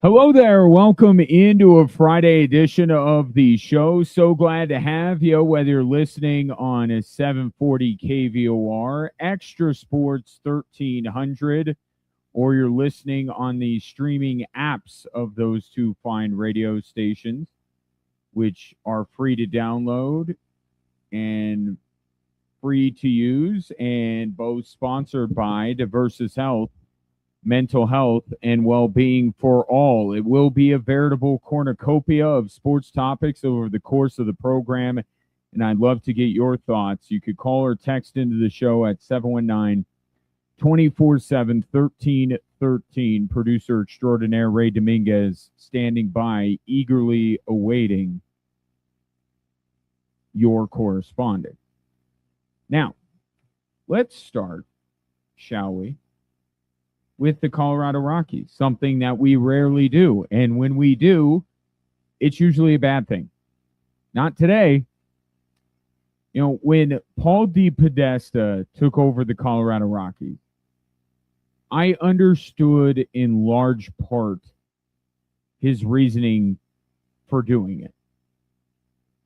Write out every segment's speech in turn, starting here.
Hello there. Welcome into a Friday edition of the show. So glad to have you, whether you're listening on a 740 KVOR, Extra Sports 1300, or you're listening on the streaming apps of those two fine radio stations, which are free to download and free to use, and both sponsored by Diversus Health, mental health, and well-being for all. It will be a veritable cornucopia of sports topics over the course of the program, and I'd love to get your thoughts. You could call or text into the show at 719-247-1313. Producer extraordinaire Ray Dominguez standing by, eagerly awaiting your correspondence. Now, let's start, shall we, with the Colorado Rockies, something that we rarely do. And when we do, it's usually a bad thing. Not today. You know, when Paul DePodesta took over the Colorado Rockies, I understood in large part his reasoning for doing it.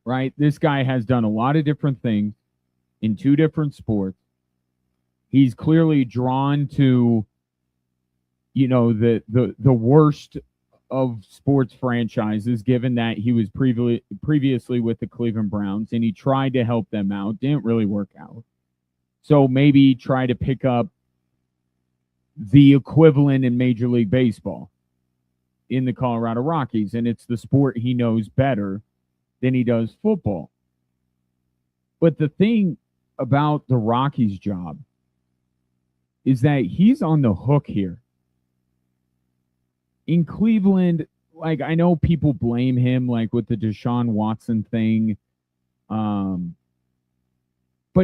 Right? This guy has done a lot of different things in two different sports. He's clearly drawn to, you know, the worst of sports franchises, given that he was previously with the Cleveland Browns, and he tried to help them out. Didn't really work out. So maybe try to pick up the equivalent in Major League Baseball in the Colorado Rockies, and it's the sport he knows better than he does football. But the thing about the Rockies job is that he's on the hook here. In Cleveland, like, I know people blame him, like with the Deshaun Watson thing, but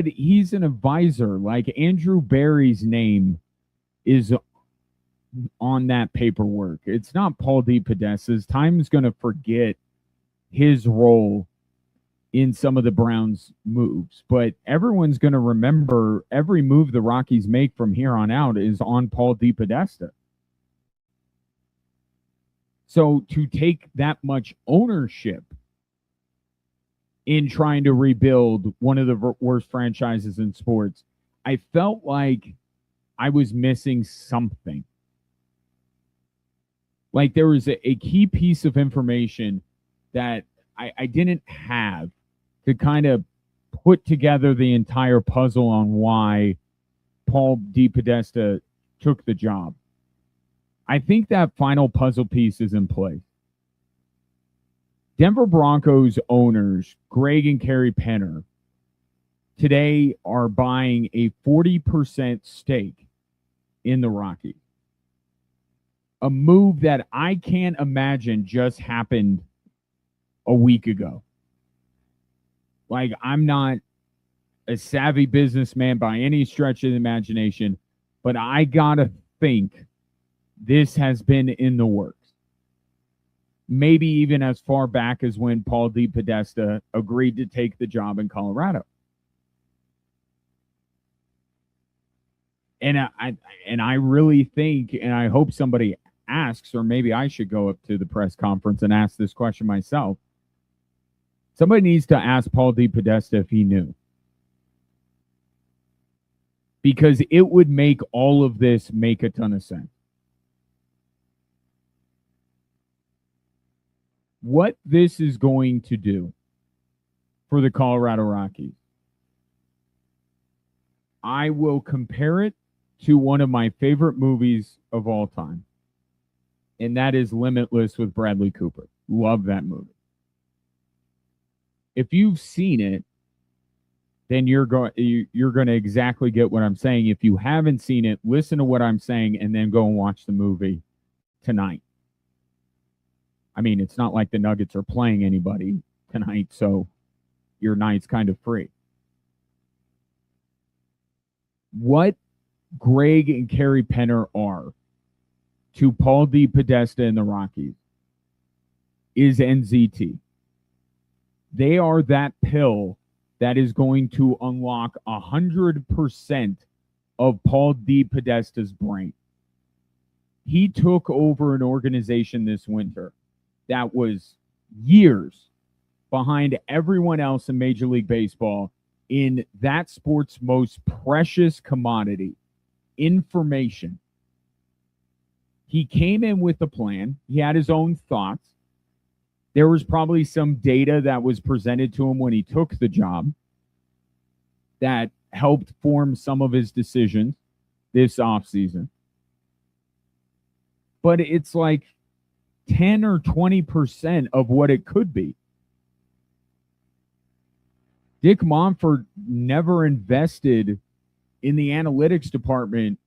he's an advisor. Like, Andrew Barry's name is on that paperwork. It's not Paul DePodesta's. Time's going to forget his role in some of the Browns' moves, but everyone's going to remember every move the Rockies make from here on out is on Paul DePodesta. So to take that much ownership in trying to rebuild one of the worst franchises in sports, I felt like I was missing something. Like there was a key piece of information that I didn't have to kind of put together the entire puzzle on why Paul DePodesta took the job. I think that final puzzle piece is in place. Denver Broncos owners, Greg and Kerry Penner, today are buying a 40% stake in the Rockies. A move that I can't imagine just happened a week ago. Like, I'm not a savvy businessman by any stretch of the imagination, but I gotta think this has been in the works. Maybe even as far back as when Paul DePodesta agreed to take the job in Colorado. And I really think, and I hope somebody asks, or maybe I should go up to the press conference and ask this question myself. Somebody needs to ask Paul DePodesta if he knew. Because it would make all of this make a ton of sense. What this is going to do for the Colorado Rockies, I will compare it to one of my favorite movies of all time, and that is Limitless with Bradley Cooper. Love that movie. If you've seen it, then you're going to exactly get what I'm saying. If you haven't seen it, listen to what I'm saying and then go and watch the movie tonight. I mean, it's not like the Nuggets are playing anybody tonight, so your night's kind of free. What Greg and Kerry Penner are to Paul DePodesta and the Rockies is NZT. They are that pill that is going to unlock 100% of Paul DePodesta's brain. He took over an organization this winter that was years behind everyone else in Major League Baseball in that sport's most precious commodity, information. He came in with a plan. He had his own thoughts. There was probably some data that was presented to him when he took the job that helped form some of his decisions this offseason. But it's like 10 or 20% of what it could be. Dick Monfort never invested in the analytics department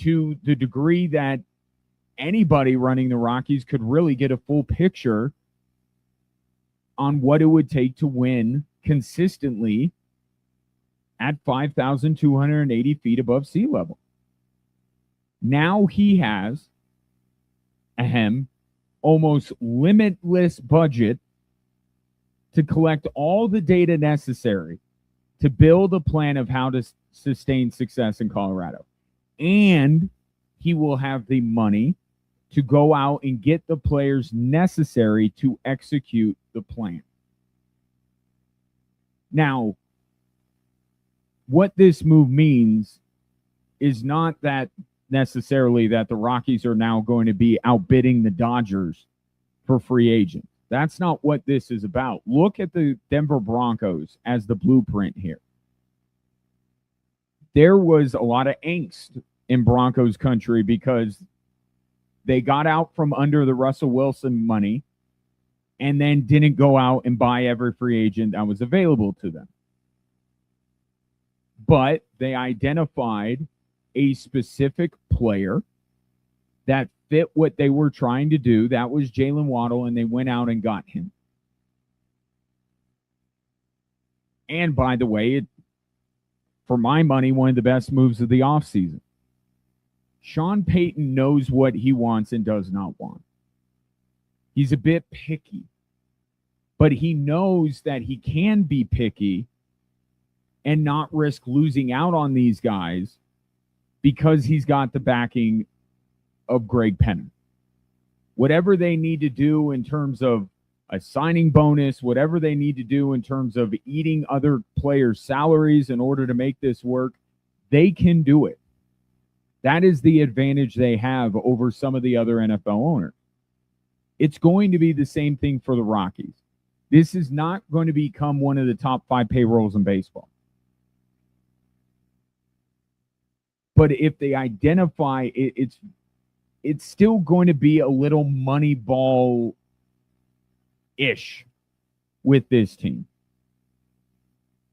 to the degree that anybody running the Rockies could really get a full picture on what it would take to win consistently at 5,280 feet above sea level. Now he has almost limitless budget to collect all the data necessary to build a plan of how to sustain success in Colorado. And he will have the money to go out and get the players necessary to execute the plan. Now, what this move means is not that necessarily that the Rockies are now going to be outbidding the Dodgers for free agents. That's not what this is about. Look at the Denver Broncos as the blueprint here. There was a lot of angst in Broncos country because they got out from under the Russell Wilson money and then didn't go out and buy every free agent that was available to them. But they identified a specific player that fit what they were trying to do. That was Jalen Waddle, and they went out and got him. And by the way, for my money, one of the best moves of the offseason. Sean Payton knows what he wants and does not want. He's a bit picky, but he knows that he can be picky and not risk losing out on these guys because he's got the backing of Greg Penner. Whatever they need to do in terms of a signing bonus, whatever they need to do in terms of eating other players' salaries in order to make this work, they can do it. That is the advantage they have over some of the other NFL owners. It's going to be the same thing for the Rockies. This is not going to become one of the top 5 payrolls in baseball. But if they identify it's still going to be a little Moneyball-ish with this team.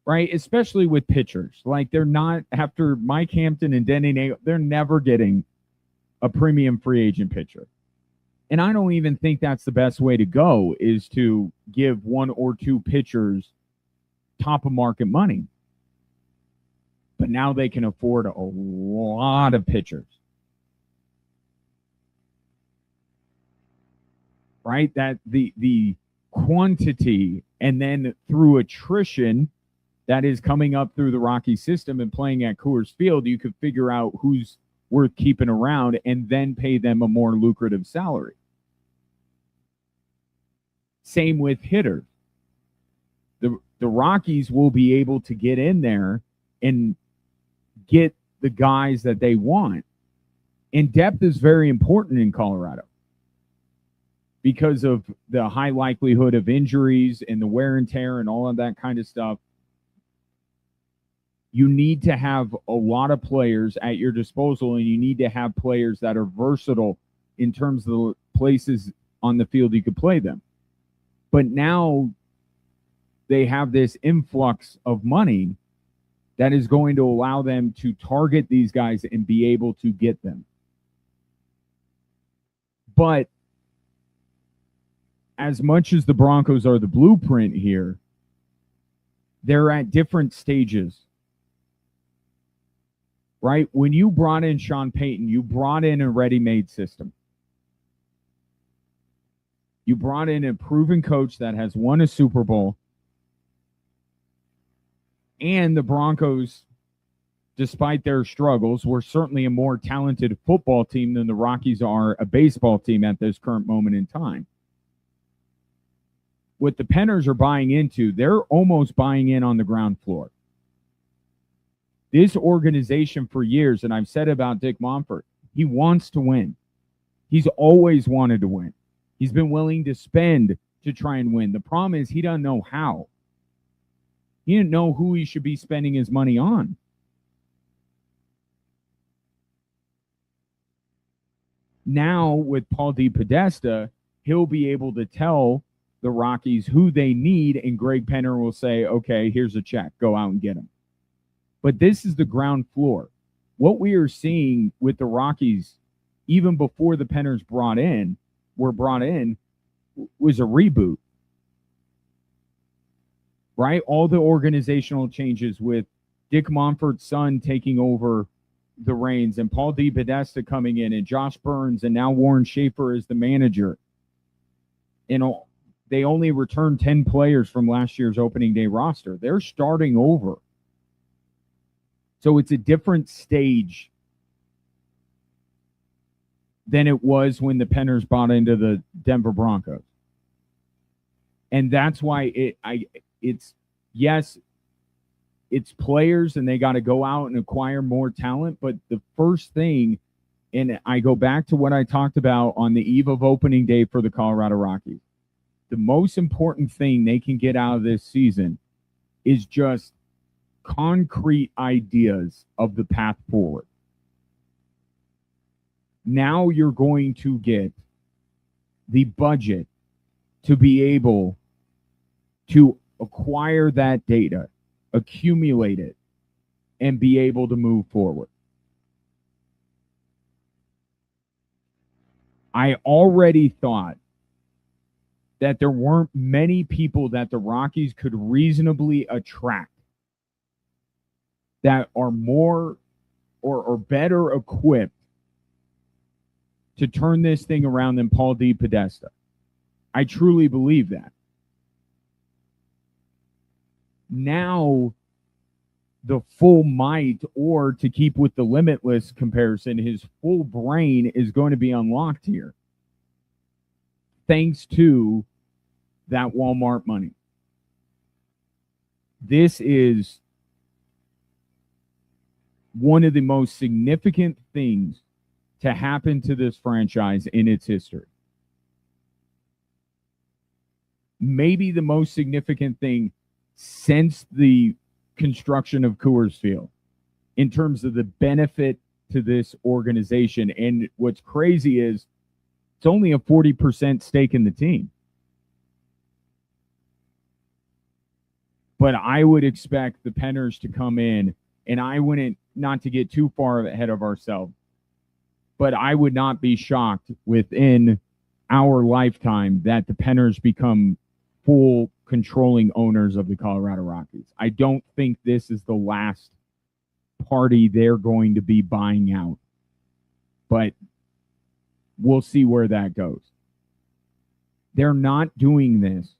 Right? Especially with pitchers. Like, they're not, after Mike Hampton and Denny Nagle, they're never getting a premium free agent pitcher. And I don't even think that's the best way to go, is to give 1 or 2 pitchers top of market money. But now they can afford a lot of pitchers. Right? That the quantity, and then through attrition that is coming up through the Rocky system and playing at Coors Field, you could figure out who's worth keeping around and then pay them a more lucrative salary. Same with hitters. The Rockies will be able to get in there and get the guys that they want. And depth is very important in Colorado because of the high likelihood of injuries and the wear and tear and all of that kind of stuff. You need to have a lot of players at your disposal, and you need to have players that are versatile in terms of the places on the field you could play them. But now they have this influx of money that is going to allow them to target these guys and be able to get them. But as much as the Broncos are the blueprint here, they're at different stages. Right? When you brought in Sean Payton, you brought in a ready-made system. You brought in a proven coach that has won a Super Bowl. And the Broncos despite their struggles, we're certainly a more talented football team than the Rockies are a baseball team at this current moment in time. What the Penners are buying into, they're almost buying in on the ground floor. This organization for years, and I've said about Dick Monfort, he wants to win. He's always wanted to win. He's been willing to spend to try and win. The problem is he doesn't know how. He didn't know who he should be spending his money on. Now, with Paul DePodesta, he'll be able to tell the Rockies who they need, and Greg Penner will say, okay, here's a check. Go out and get him. But this is the ground floor. What we are seeing with the Rockies, even before the Penners were brought in, was a reboot. Right? All the organizational changes with Dick Monfort's son taking over the reins and Paul DePodesta coming in and Josh Burns and now Warren Schaefer is the manager. And they only returned 10 players from last year's opening day roster. They're starting over. So it's a different stage than it was when the Penners bought into the Denver Broncos. And that's why it's players and they got to go out and acquire more talent. But the first thing, and I go back to what I talked about on the eve of opening day for the Colorado Rockies, the most important thing they can get out of this season is just concrete ideas of the path forward. Now you're going to get the budget to be able to acquire that data, accumulate it, and be able to move forward. I already thought that there weren't many people that the Rockies could reasonably attract that are more or better equipped to turn this thing around than Paul DePodesta. I truly believe that. Now, the full might, or to keep with the limitless comparison, his full brain is going to be unlocked here. Thanks to that Walmart money. This is one of the most significant things to happen to this franchise in its history. Maybe the most significant thing since the construction of Coors Field in terms of the benefit to this organization. And what's crazy is it's only a 40% stake in the team. But I would expect the Penners to come in, and I wouldn't, not to get too far ahead of ourselves, but I would not be shocked within our lifetime that the Penners become full controlling owners of the Colorado Rockies. I don't think this is the last party they're going to be buying out, but we'll see where that goes. They're not doing this.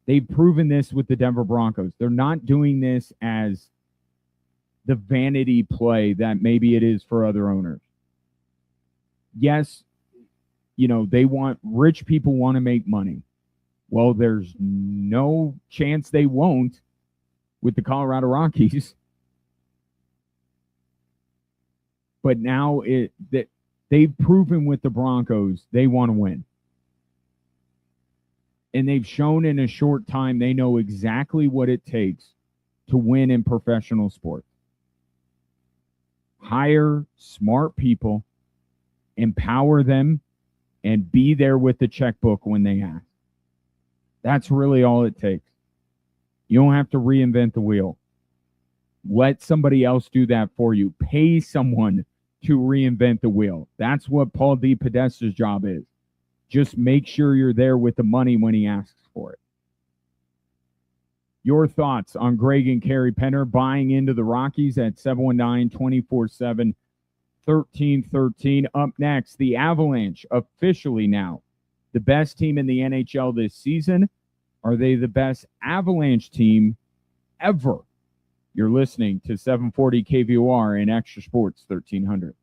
They've proven this with the Denver Broncos. They're not doing this as the vanity play that maybe it is for other owners. Yes, rich people want to make money. Well, there's no chance they won't with the Colorado Rockies. But now that they've proven with the Broncos, they want to win. And they've shown in a short time they know exactly what it takes to win in professional sports. Hire smart people, empower them, and be there with the checkbook when they ask. That's really all it takes. You don't have to reinvent the wheel. Let somebody else do that for you. Pay someone to reinvent the wheel. That's what Paul DePodesta's job is. Just make sure you're there with the money when he asks for it. Your thoughts on Greg and Kerry Penner buying into the Rockies at 719-247-1313. Up next, the Avalanche, officially now the best team in the NHL this season. Are they the best Avalanche team ever? You're listening to 740 KVOR and Extra Sports 1300.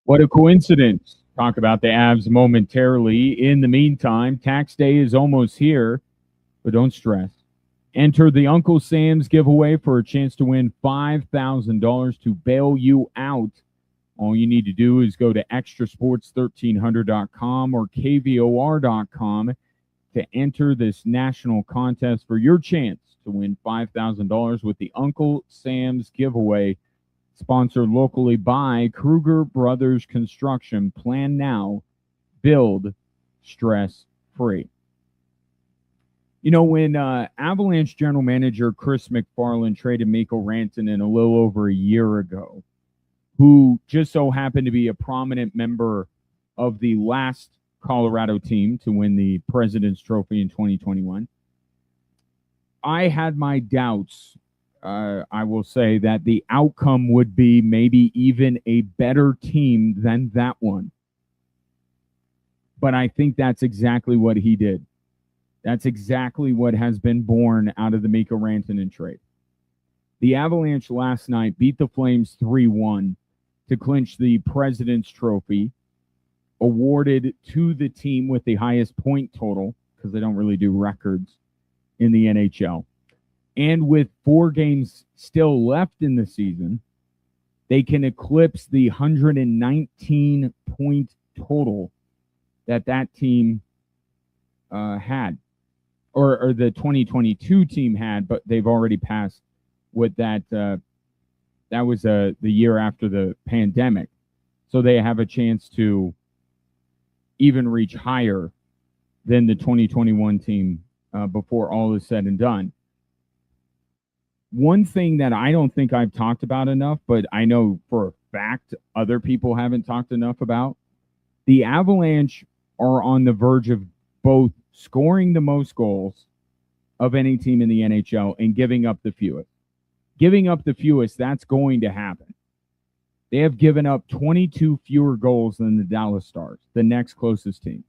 What a coincidence. Talk about the Avs momentarily. In the meantime, tax day is almost here, but don't stress. Enter the Uncle Sam's giveaway for a chance to win $5,000 to bail you out. All you need to do is go to extrasports1300.com or kvor.com to enter this national contest for your chance to win $5,000 with the Uncle Sam's giveaway, sponsored locally by Kruger Brothers Construction. Plan now, build stress free. You know, when Avalanche general manager Chris McFarland traded Mikko Rantanen a little over a year ago, who just so happened to be a prominent member of the last Colorado team to win the President's Trophy in 2021, I had my doubts. I will say that the outcome would be maybe even a better team than that one. But I think that's exactly what he did. That's exactly what has been born out of the Mikko Rantanen trade. The Avalanche last night beat the Flames 3-1 to clinch the President's Trophy, awarded to the team with the highest point total, because they don't really do records in the NHL. And with 4 games still left in the season, they can eclipse the 119-point total that team had, or the 2022 team had, but they've already passed with that. That was the year after the pandemic. So they have a chance to even reach higher than the 2021 team before all is said and done. One thing that I don't think I've talked about enough, but I know for a fact other people haven't talked enough about, the Avalanche are on the verge of both scoring the most goals of any team in the NHL and giving up the fewest. Giving up the fewest, that's going to happen. They have given up 22 fewer goals than the Dallas Stars, the next closest team.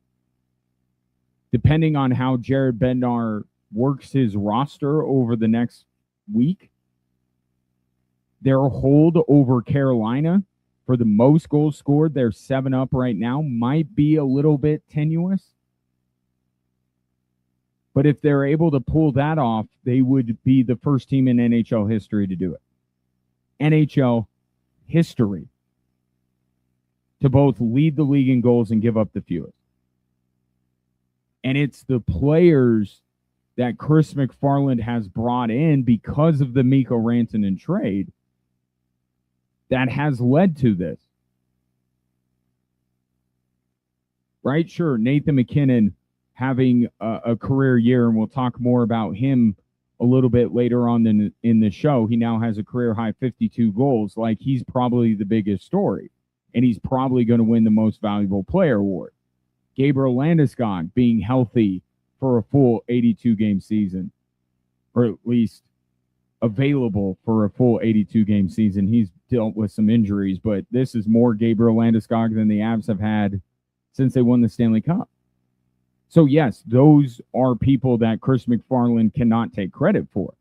Depending on how Jared Bednar works his roster over the next week, their hold over Carolina for the most goals scored, they're 7-up right now, might be a little bit tenuous. But if they're able to pull that off, they would be the first team in NHL history to do it. NHL history to both lead the league in goals and give up the fewest. And it's the players that Chris McFarland has brought in because of the Mikko Rantanen trade that has led to this. Right? Sure, Nathan MacKinnon having a career year, and we'll talk more about him a little bit later on in the show. He now has a career high 52 goals. Like, he's probably the biggest story, and he's probably going to win the most valuable player award. Gabriel Landeskog being healthy for a full 82-game season, or at least available for a full 82-game season. He's dealt with some injuries, but this is more Gabriel Landeskog than the Avs have had since they won the Stanley Cup. So, yes, those are people that Chris McFarland cannot take credit for.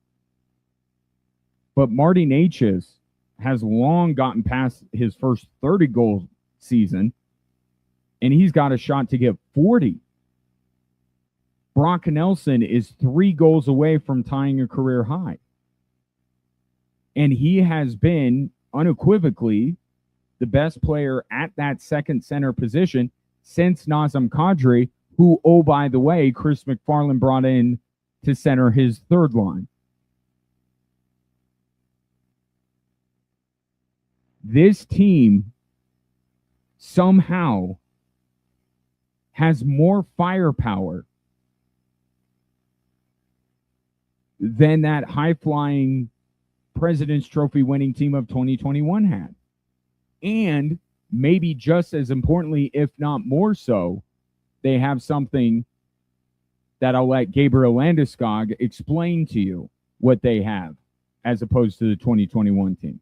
But Marty Necas has long gotten past his first 30-goal season, and he's got a shot to get 40. Brock Nelson is 3 goals away from tying a career high. And he has been unequivocally the best player at that second center position since Nazem Kadri, who, oh, by the way, Chris McFarland brought in to center his third line. This team somehow has more firepower than that high-flying President's Trophy winning team of 2021 had. And maybe just as importantly, if not more so, they have something that I'll let Gabriel Landeskog explain to you what they have, as opposed to the 2021 team.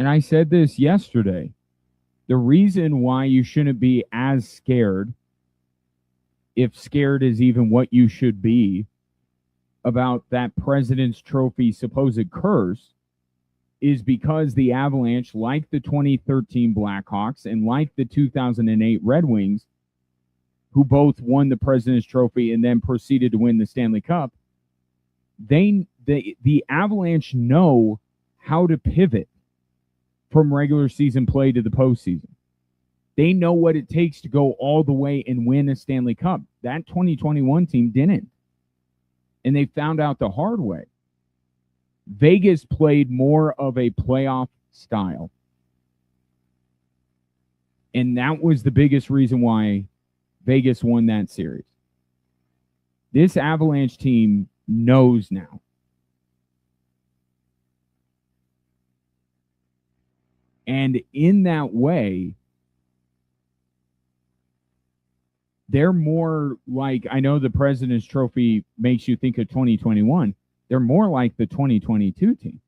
And I said this yesterday. The reason why you shouldn't be as scared, if scared is even what you should be, about that President's Trophy supposed curse is because the Avalanche, like the 2013 Blackhawks and like the 2008 Red Wings, who both won the President's Trophy and then proceeded to win the Stanley Cup, the Avalanche know how to pivot from regular season play to the postseason. They know what it takes to go all the way and win a Stanley Cup. That 2021 team didn't. And they found out the hard way. Vegas played more of a playoff style. And that was the biggest reason why Vegas won that series. This Avalanche team knows now. And in that way, they're more like, I know the President's Trophy makes you think of 2021. They're more like the 2022 team.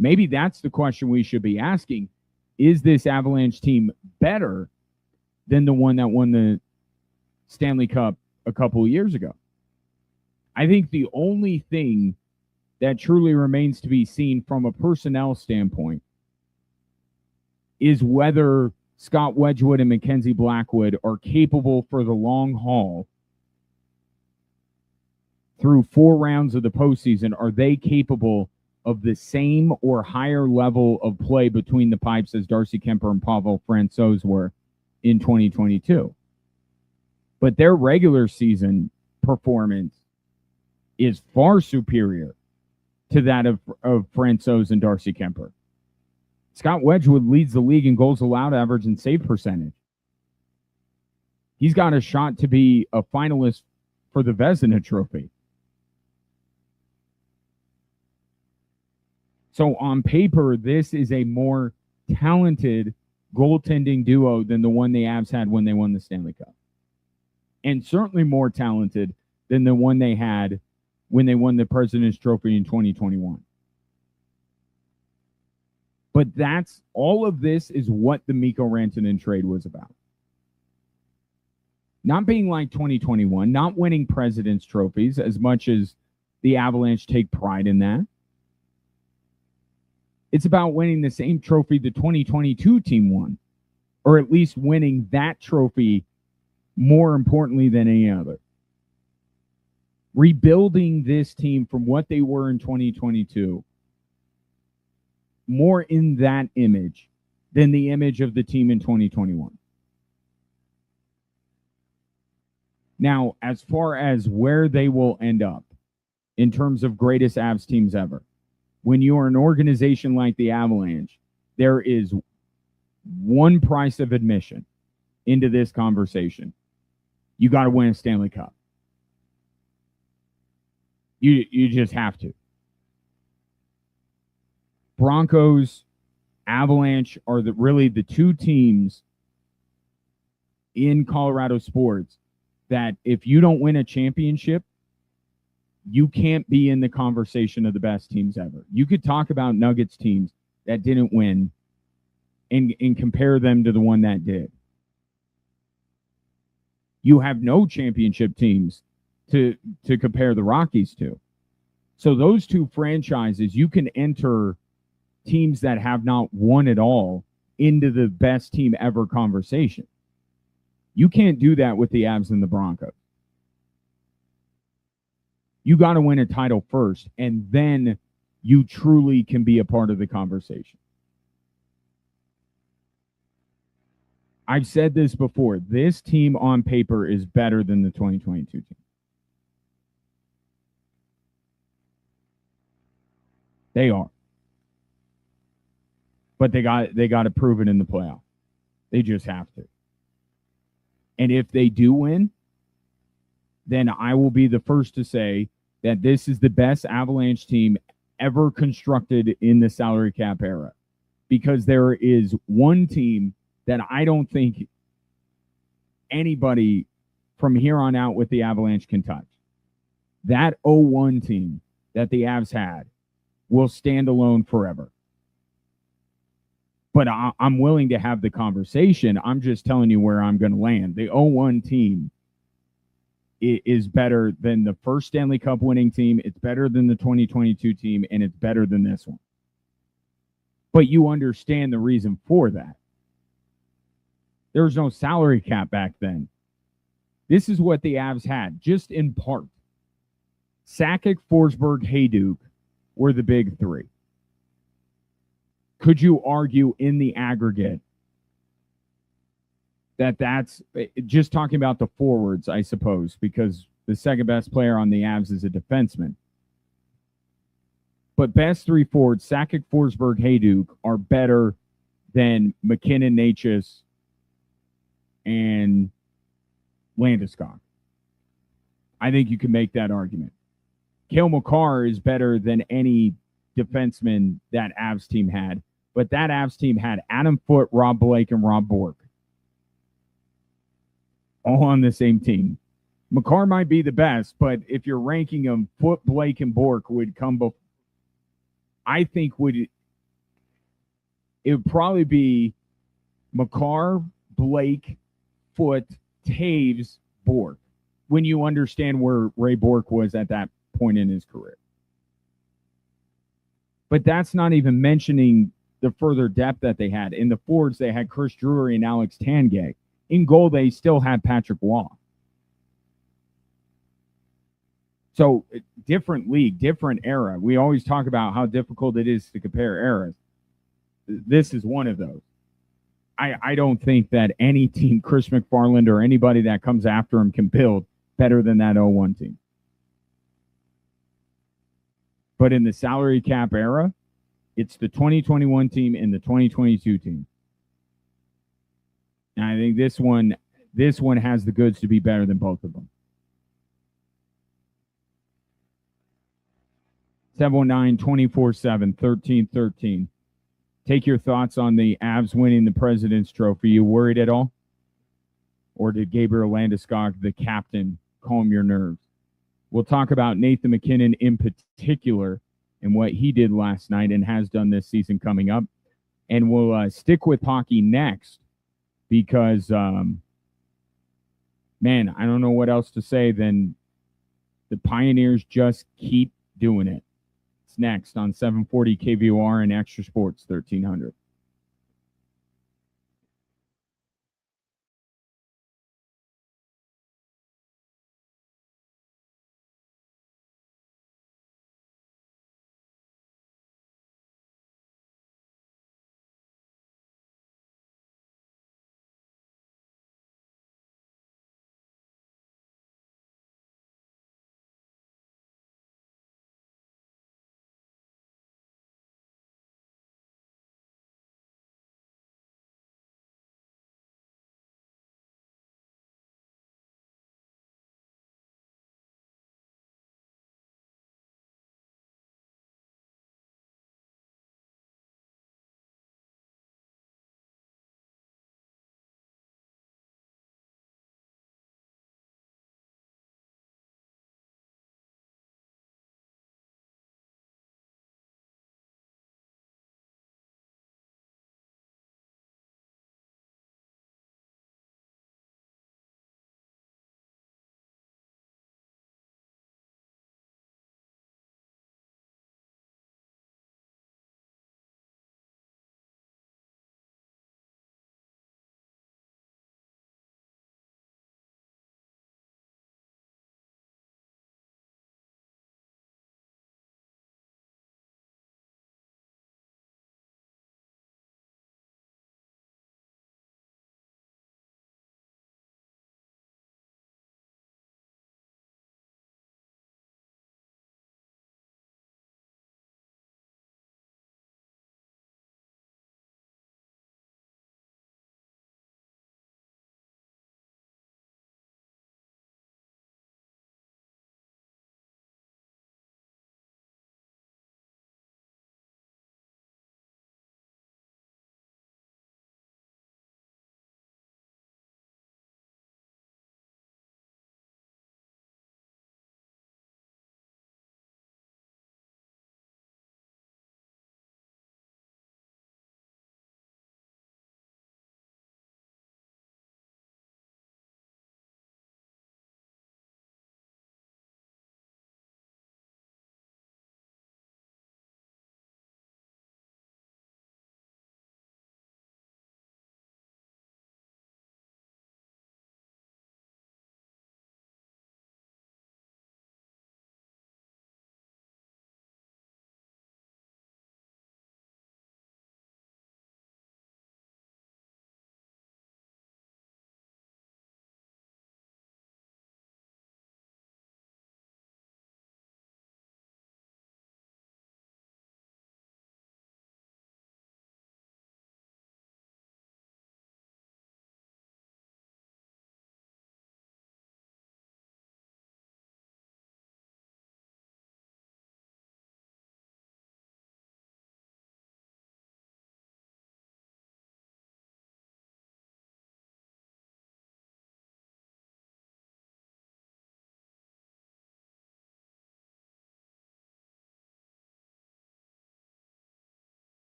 Maybe that's the question we should be asking. Is this Avalanche team better than the one that won the Stanley Cup a couple of years ago? I think the only thing that truly remains to be seen from a personnel standpoint is whether Scott Wedgwood and Mackenzie Blackwood are capable for the long haul through 4 rounds of the postseason. Are they capable of the same or higher level of play between the pipes as Darcy Kemper and Pavel Francouz were in 2022? But their regular season performance is far superior to that of Francouz and Darcy Kemper. Scott Wedgwood leads the league in goals allowed average and save percentage. He's got a shot to be a finalist for the Vezina Trophy. So on paper, this is a more talented goaltending duo than the one the Avs had when they won the Stanley Cup. And certainly more talented than the one they had when they won the President's Trophy in 2021. But that's all of this is what the Mikko Rantanen trade was about. Not being like 2021, not winning President's Trophies as much as the Avalanche take pride in that. It's about winning the same trophy the 2022 team won, or at least winning that trophy more importantly than any other. Rebuilding this team from what they were in 2022 more in that image than the image of the team in 2021. Now, as far as where they will end up in terms of greatest Avs teams ever, when you are an organization like the Avalanche, there is one price of admission into this conversation. You got to win a Stanley Cup. You just have to. Broncos, Avalanche are really the two teams in Colorado sports that if you don't win a championship, you can't be in the conversation of the best teams ever. You could talk about Nuggets teams that didn't win and compare them to the one that did. You have no championship teams to compare the Rockies to. So those two franchises, you can enter teams that have not won at all into the best team ever conversation. You can't do that with the Avs and the Broncos. You got to win a title first, and then you truly can be a part of the conversation. I've said this before. This team on paper is better than the 2022 team. They are. But they got to prove it in the playoff. They just have to. And if they do win, then I will be the first to say that this is the best Avalanche team ever constructed in the salary cap era. Because there is one team that I don't think anybody from here on out with the Avalanche can touch. That 0-1 team that the Avs had will stand alone forever. But I'm willing to have the conversation. I'm just telling you where I'm going to land. The 0-1 team is better than the first Stanley Cup winning team. It's better than the 2022 team, and it's better than this one. But you understand the reason for that. There was no salary cap back then. This is what the Avs had, just in part. Sakic, Forsberg, Hayduk were the big three. Could you argue in the aggregate that that's just talking about the forwards, I suppose, because the second best player on the Avs is a defenseman. But best three forwards, Sakic, Forsberg, Hayduk, are better than McKinnon, Necas, and Landeskog. I think you can make that argument. Cale Makar is better than any defenseman that Avs team had, but that Avs team had Adam Foote, Rob Blake, and Rob Bork all on the same team. Makar might be the best, but if you're ranking them, Foote, Blake, and Bork would come before. I think it would probably be Makar, Blake, Foote, Taves, Bork, when you understand where Ray Bork was at that point in his career. But that's not even mentioning the further depth that they had. In the forwards, they had Chris Drury and Alex Tanguay. In goal, they still had Patrick Waugh. So, different league, different era. We always talk about how difficult it is to compare eras. This is one of those. I don't think that any team, Chris McFarland or anybody that comes after him, can build better than that 0-1 team. But in the salary cap era, it's the 2021 team and the 2022 team. And I think this one has the goods to be better than both of them. 719-247-1313. Take your thoughts on the Avs winning the President's Trophy. You worried at all? Or did Gabriel Landeskog, the captain, calm your nerves? We'll talk about Nathan McKinnon in particular and what he did last night and has done this season coming up. And we'll stick with hockey next because, man, I don't know what else to say than the Pioneers just keep doing it. It's next on 740 KVOR and Extra Sports 1300.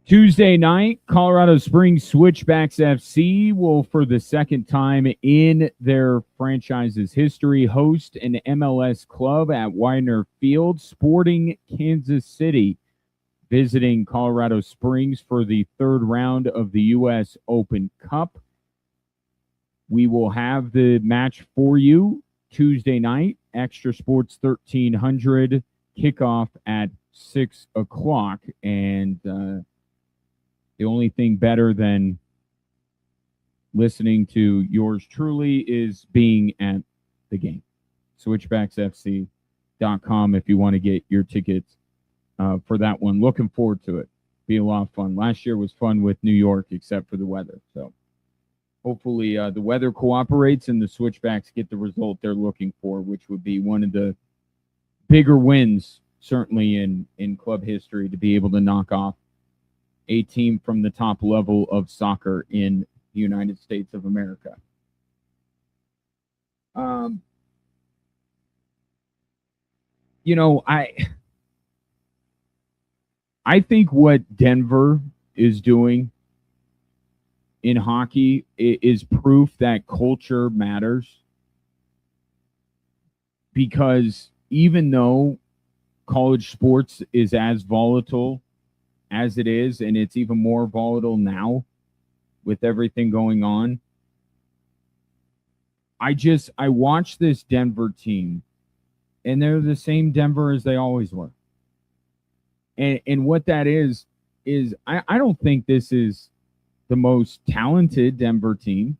Tuesday night, Colorado Springs Switchbacks FC will, for the second time in their franchise's history, host an MLS club at Widener Field. Sporting Kansas City visiting Colorado Springs for the third round of the U.S. Open Cup. We will have the match for you Tuesday night, Extra Sports 1300, kickoff at 6 o'clock. And the only thing better than listening to yours truly is being at the game. SwitchbacksFC.com if you want to get your tickets for that one. Looking forward to it. Be a lot of fun. Last year was fun with New York, except for the weather. So hopefully the weather cooperates and the Switchbacks get the result they're looking for, which would be one of the bigger wins, certainly in club history, to be able to knock off a team from the top level of soccer in the United States of America. I think what Denver is doing in hockey is proof that culture matters, because even though college sports is as volatile as it is, and it's even more volatile now with everything going on, I watched this Denver team, and they're the same Denver as they always were. And what that is I don't think this is the most talented Denver team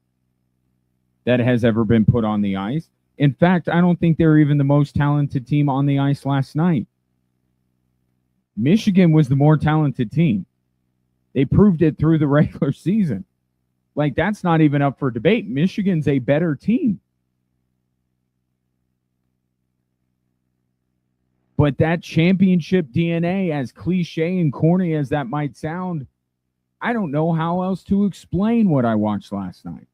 that has ever been put on the ice. In fact, I don't think they're even the most talented team on the ice last night. Michigan was the more talented team. They proved it through the regular season. Like, that's not even up for debate. Michigan's a better team. But that championship DNA, as cliche and corny as that might sound, I don't know how else to explain what I watched last night.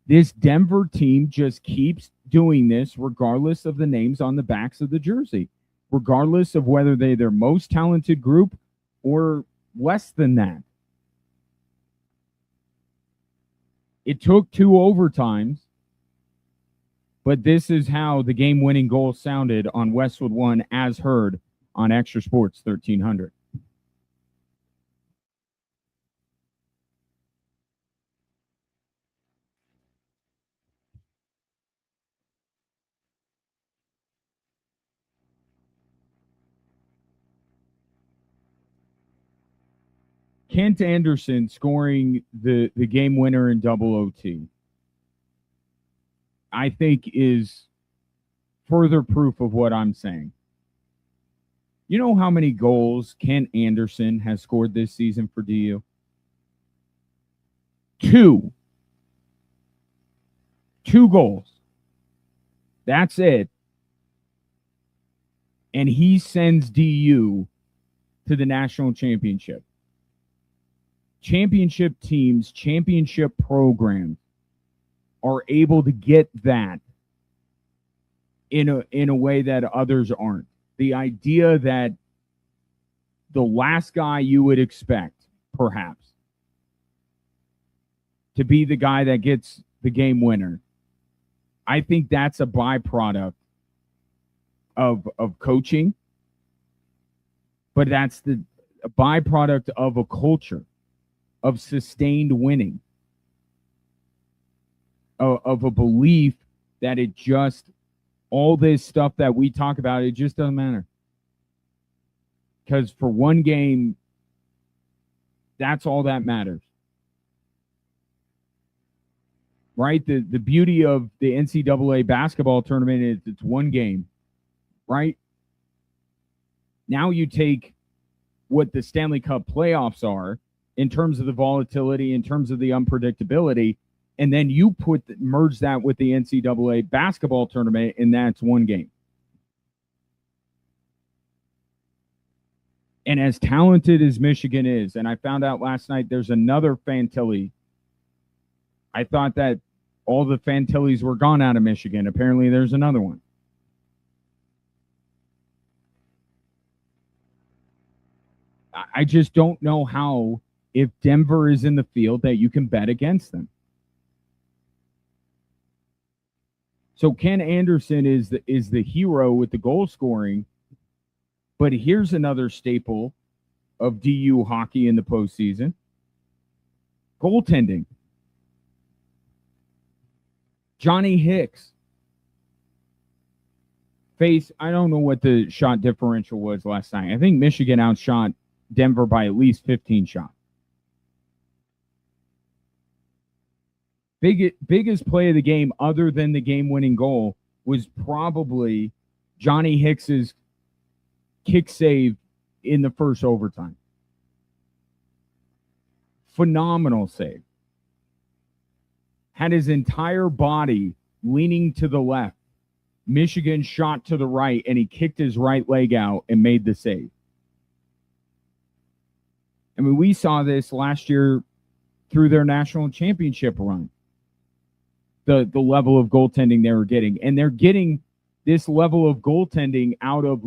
This Denver team just keeps doing this regardless of the names on the backs of the jersey, regardless of whether they're their most talented group or less than that. It took 2 overtimes, but this is how the game-winning goal sounded on Westwood One, as heard on Extra Sports 1300. Kent Anderson scoring the game winner in double OT, I think, is further proof of what I'm saying. You know how many goals Kent Anderson has scored this season for DU? 2. 2 goals. That's it. And he sends DU to the national championship. Championship teams, championship programs are able to get that in a way that others aren't. The idea that the last guy you would expect, perhaps, to be the guy that gets the game winner, I think that's a byproduct of coaching, but that's a byproduct of a culture of sustained winning, of a belief that it just, all this stuff that we talk about, it just doesn't matter. Because for one game, that's all that matters. Right? The beauty of the NCAA basketball tournament is it's one game, right? Now you take what the Stanley Cup playoffs are in terms of the volatility, in terms of the unpredictability, and then you merge that with the NCAA basketball tournament, and that's one game. And as talented as Michigan is, and I found out last night there's another Fantilli. I thought that all the Fantillis were gone out of Michigan. Apparently there's another one. I just don't know how, if Denver is in the field, that you can bet against them. So Ken Anderson is the hero with the goal scoring, but here's another staple of DU hockey in the postseason: goaltending. Johnny Hicks faced, I don't know what the shot differential was last night. I think Michigan outshot Denver by at least 15 shots. Biggest play of the game, other than the game-winning goal, was probably Johnny Hicks's kick save in the first overtime. Phenomenal save. Had his entire body leaning to the left. Michigan shot to the right, and he kicked his right leg out and made the save. I mean, we saw this last year through their national championship run. The level of goaltending they were getting. And they're getting this level of goaltending out of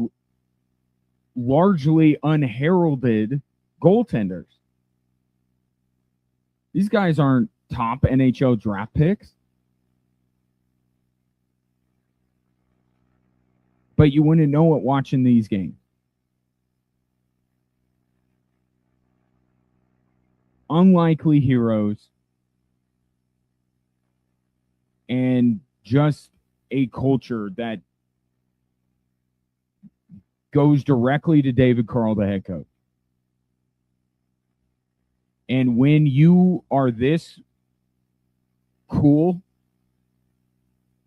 largely unheralded goaltenders. These guys aren't top NHL draft picks. But you wouldn't know it watching these games. Unlikely heroes. And just a culture that goes directly to David Carl, the head coach. And when you are this cool,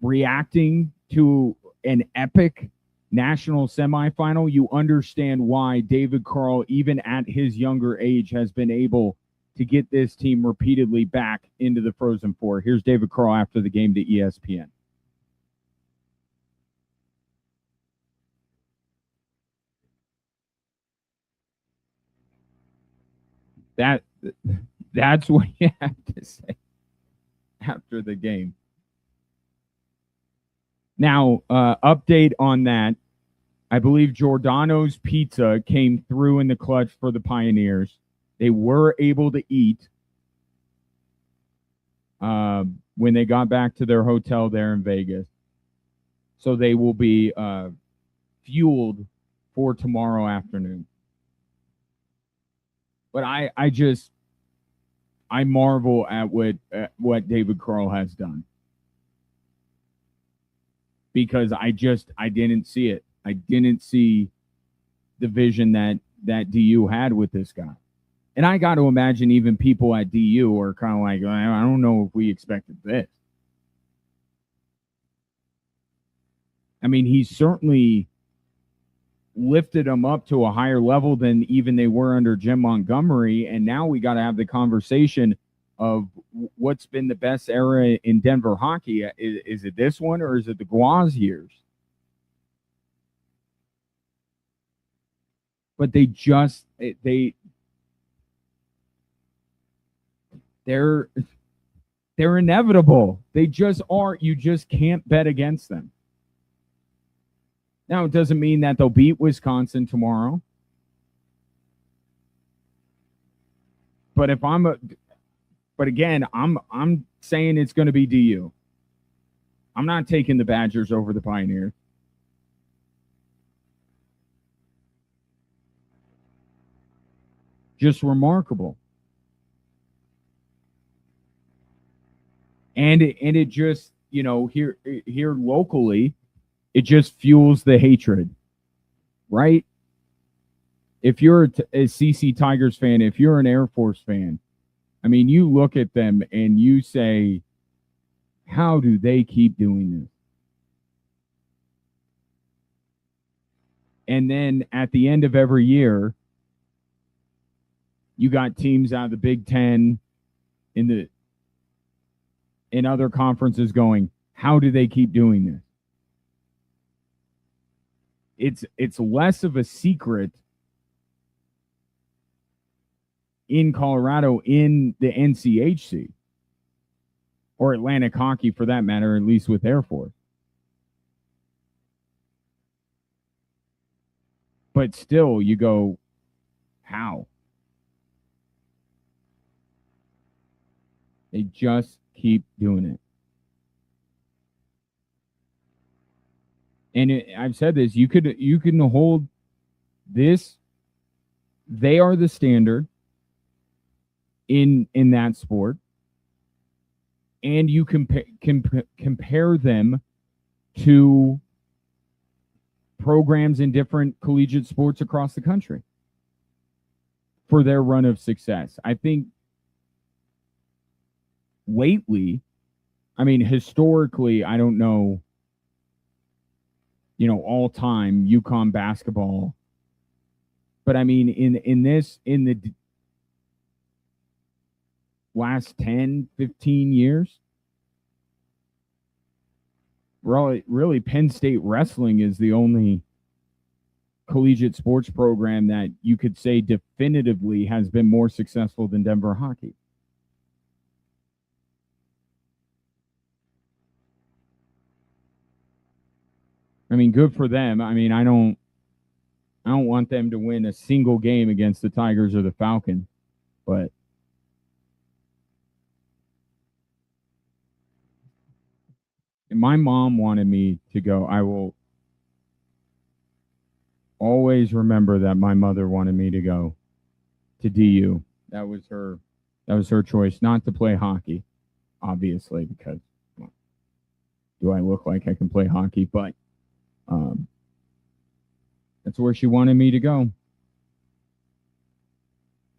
reacting to an epic national semifinal, you understand why David Carl, even at his younger age, has been able to get this team repeatedly back into the Frozen Four. Here's David Carl after the game to ESPN. That's what you have to say after the game. Now, update on that. I believe Giordano's Pizza came through in the clutch for the Pioneers. They were able to eat when they got back to their hotel there in Vegas. So they will be fueled for tomorrow afternoon. But I marvel at what David Carl has done. Because I didn't see it. I didn't see the vision that DU had with this guy. And I got to imagine even people at DU are kind of like, I don't know if we expected this. I mean, he certainly lifted them up to a higher level than even they were under Jim Montgomery. And now we got to have the conversation of what's been the best era in Denver hockey. Is it this one or is it the Guaz years? But they're inevitable. They just are. You just can't bet against them. Now, it doesn't mean that they'll beat Wisconsin tomorrow. But again, I'm saying it's going to be DU. I'm not taking the Badgers over the Pioneers. Just remarkable. And it just, here locally, it just fuels the hatred, right? If you're a CC Tigers fan, if you're an Air Force fan, I mean, you look at them and you say, how do they keep doing this? And then at the end of every year, you got teams out of the Big Ten in other conferences going, how do they keep doing this? It's less of a secret in Colorado in the NCHC or Atlantic hockey for that matter, at least with Air Force. But still, you go, How? They just keep doing it. And I've said this, you can hold this. They are the standard in that sport, and you compare them to programs in different collegiate sports across the country for their run of success. I think lately, I mean, historically, I don't know, all time UConn basketball, but I mean, in the last 10, 15 years, really Penn State wrestling is the only collegiate sports program that you could say definitively has been more successful than Denver hockey. I mean, good for them. I mean, I don't want them to win a single game against the Tigers or the Falcons, but my mom wanted me to go. I will always remember that my mother wanted me to go to DU. That was her choice, not to play hockey, obviously, because do I look like I can play hockey? But that's where she wanted me to go.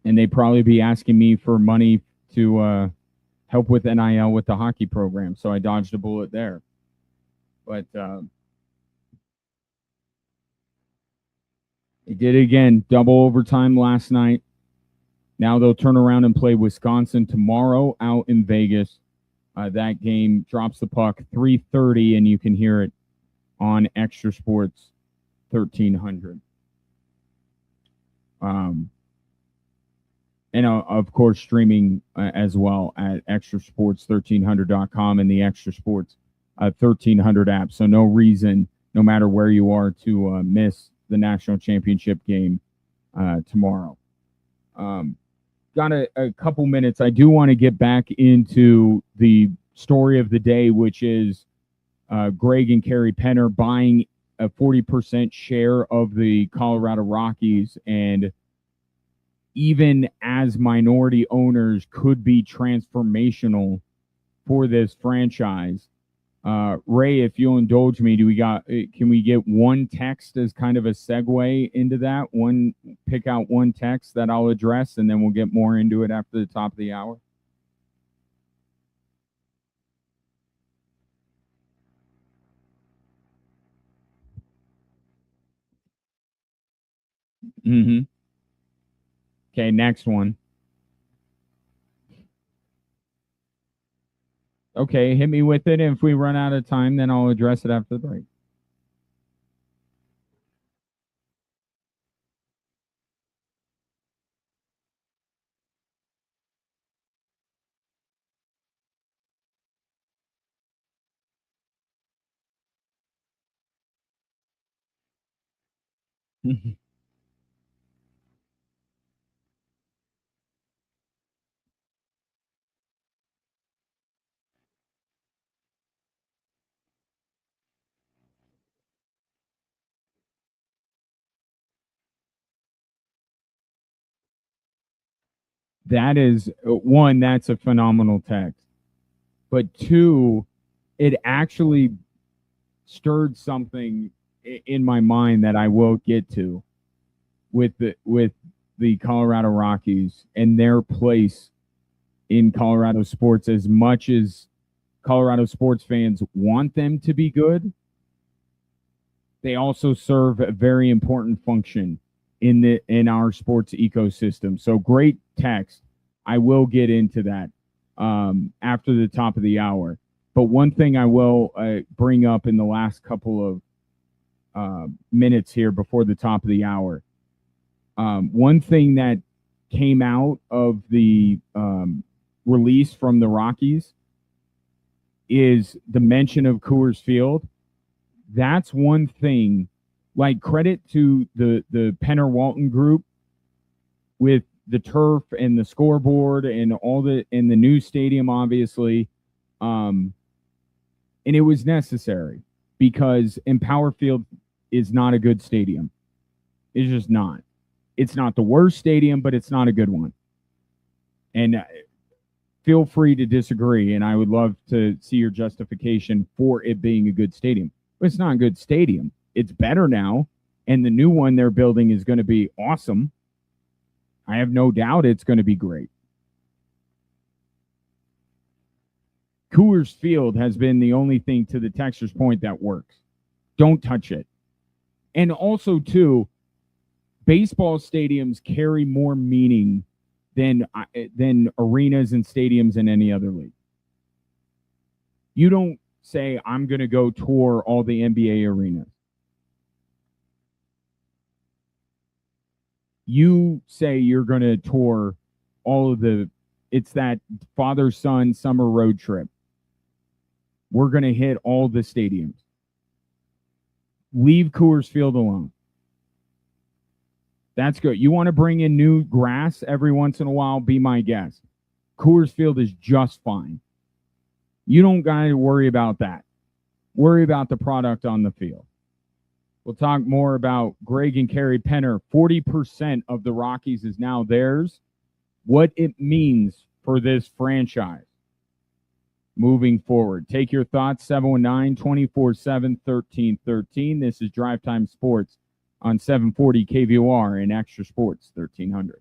And they'd probably be asking me for money to help with NIL with the hockey program. So I dodged a bullet there. But they did it again. Double overtime last night. Now they'll turn around and play Wisconsin tomorrow out in Vegas. That game drops the puck 3:30, and you can hear it on Extra Sports 1300. And of course, streaming as well at extrasports1300.com and the Extra Sports 1300 app. So no reason, no matter where you are, to miss the national championship game tomorrow. Got a couple minutes. I do want to get back into the story of the day, which is Greg and Carrie Penner buying a 40% share of the Colorado Rockies, and even as minority owners could be transformational for this franchise. Ray, if you'll indulge me, can we get one text as kind of a segue into that? Pick out one text that I'll address, and then we'll get more into it after the top of the hour. Mm-hmm. Okay, next one. Okay, hit me with it. And if we run out of time, then I'll address it after the break. That is one, that's a phenomenal text. But two, it actually stirred something in my mind that I will get to with the Colorado Rockies and their place in Colorado sports. As much as Colorado sports fans want them to be good, they also serve a very important function in our sports ecosystem. So great text. I will get into that after the top of the hour. But one thing I will bring up in the last couple of minutes here before the top of the hour. One thing that came out of the release from the Rockies is the mention of Coors Field. That's one thing, like credit to the Penner Walton group with the turf and the scoreboard and and the new stadium, obviously. And it was necessary because Empower Field is not a good stadium. It's just not. It's not the worst stadium, but it's not a good one. And feel free to disagree, and I would love to see your justification for it being a good stadium. But it's not a good stadium. It's better now, and the new one they're building is going to be awesome. I have no doubt it's going to be great. Coors Field has been the only thing, to the texture's point, that works. Don't touch it. And also, too, baseball stadiums carry more meaning than arenas and stadiums in any other league. You don't say, I'm going to go tour all the NBA arenas. You say you're going to tour all of it's that father-son summer road trip. We're going to hit all the stadiums. Leave Coors Field alone. That's good. You want to bring in new grass every once in a while? Be my guest. Coors Field is just fine. You don't got to worry about that. Worry about the product on the field. We'll talk more about Greg and Carrie Penner. 40% of the Rockies is now theirs. What it means for this franchise moving forward. Take your thoughts, 719-247-1313. This is Drive Time Sports on 740 KVOR and Extra Sports 1300.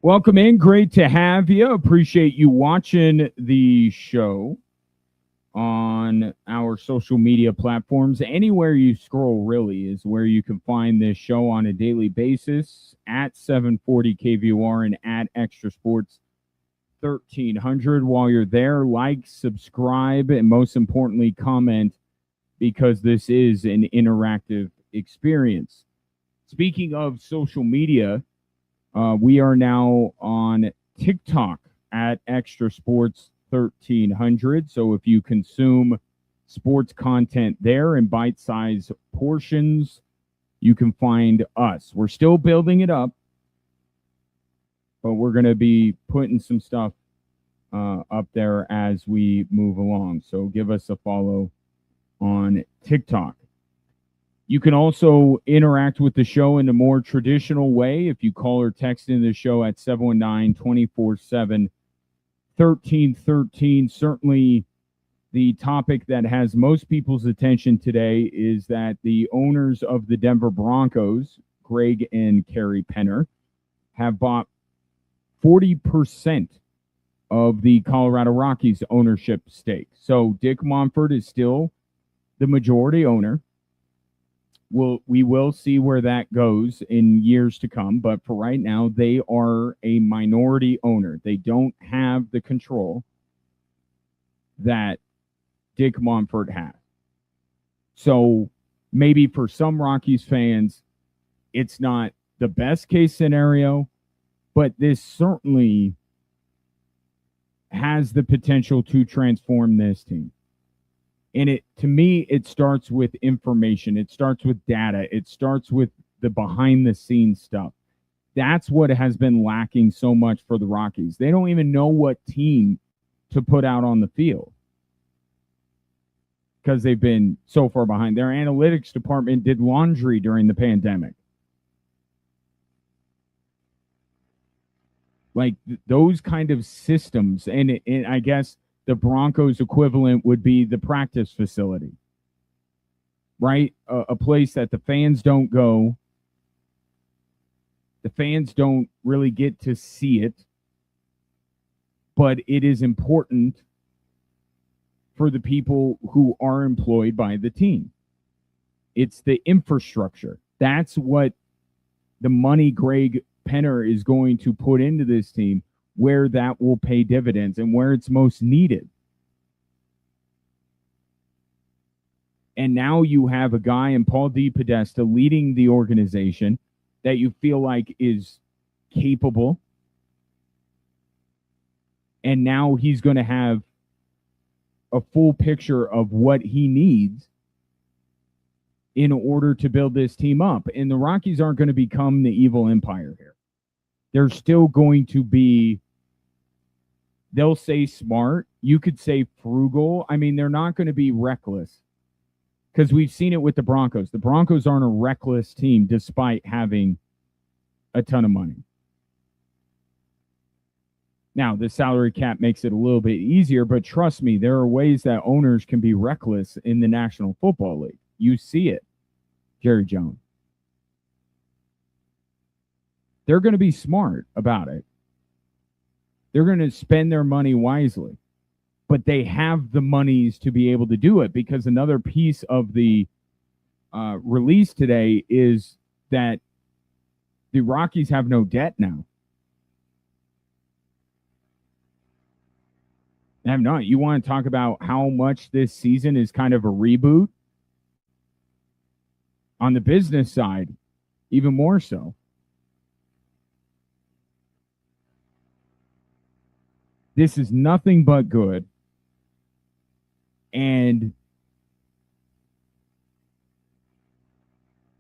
Welcome in. Great to have you. Appreciate you watching the show on our social media platforms. Anywhere you scroll, really, is where you can find this show on a daily basis at 740 KVOR and at Extra Sports 1300. While you're there, like, subscribe, and most importantly, comment, because this is an interactive experience. Speaking of social media, we are now on TikTok at Extra Sports 1300. So if you consume sports content there in bite-sized portions, you can find us. We're still building it up, but we're going to be putting some stuff up there as we move along. So give us a follow on TikTok. You can also interact with the show in a more traditional way if you call or text in the show at 719-247-1313. Certainly, the topic that has most people's attention today is that the owners of the Denver Broncos, Greg and Carrie Penner, have bought 40% of the Colorado Rockies ownership stake. So Dick Monfort is still the majority owner. We will see where that goes in years to come, but for right now, they are a minority owner. They don't have the control that Dick Monfort has. So maybe for some Rockies fans, it's not the best case scenario, but this certainly has the potential to transform this team. And to me, it starts with information. It starts with data. It starts with the behind-the-scenes stuff. That's what has been lacking so much for the Rockies. They don't even know what team to put out on the field because they've been so far behind. Their analytics department did laundry during the pandemic. Like those kind of systems, and I guess the Broncos equivalent would be the practice facility, right? A place that the fans don't go. The fans don't really get to see it, but it is important for the people who are employed by the team. It's the infrastructure. That's what the money Greg Penner is going to put into this team, where that will pay dividends and where it's most needed. And now you have a guy in Paul DePodesta leading the organization that you feel like is capable. And now he's going to have a full picture of what he needs in order to build this team up. And the Rockies aren't going to become the evil empire here. They're still going to be, they'll say smart. You could say frugal. I mean, they're not going to be reckless because we've seen it with the Broncos. The Broncos aren't a reckless team despite having a ton of money. Now, the salary cap makes it a little bit easier, but trust me, there are ways that owners can be reckless in the National Football League. You see it, Jerry Jones. They're going to be smart about it. They're going to spend their money wisely, but they have the monies to be able to do it, because another piece of the release today is that the Rockies have no debt now. They have not. You want to talk about how much this season is kind of a reboot? On the business side, even more so. This is nothing but good. And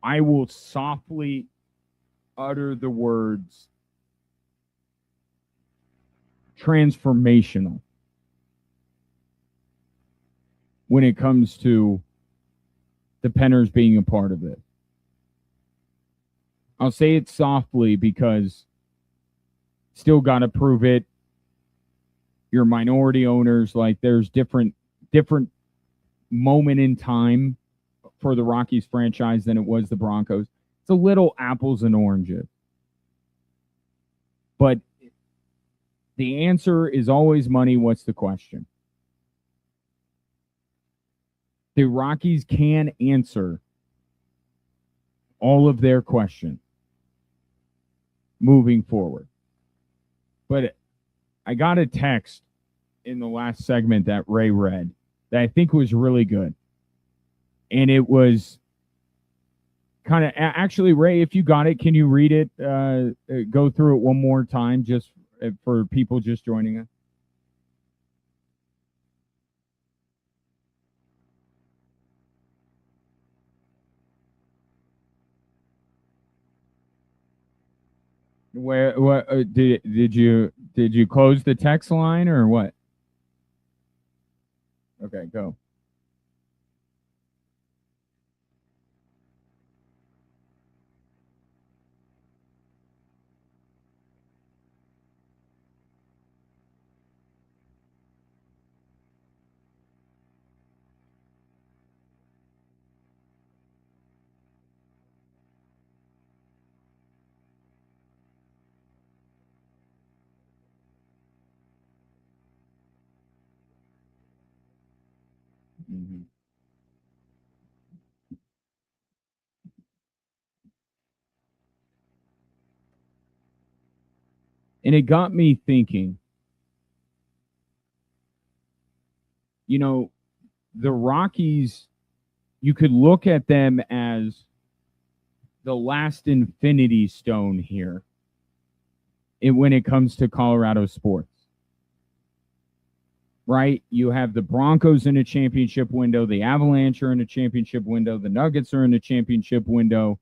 I will softly utter the words transformational when it comes to the Penners being a part of it. I'll say it softly because still got to prove it. You're minority owners. Like, there's different moment in time for the Rockies franchise than it was the Broncos. It's a little apples and oranges. But The answer is always money. What's the question? The Rockies can answer all of their questions moving forward. But I got a text in the last segment that Ray read that I think was really good. And it was kind of actually, Ray, if you got it, can you read it? Go through it one more time just for people just joining us. Where what did you close the text line or what? Okay, go. Mm-hmm. And it got me thinking, you know, the Rockies, you could look at them as the last infinity stone here when it comes to Colorado sports. Right? You have the Broncos in a championship window, the Avalanche are in a championship window, the Nuggets are in a championship window.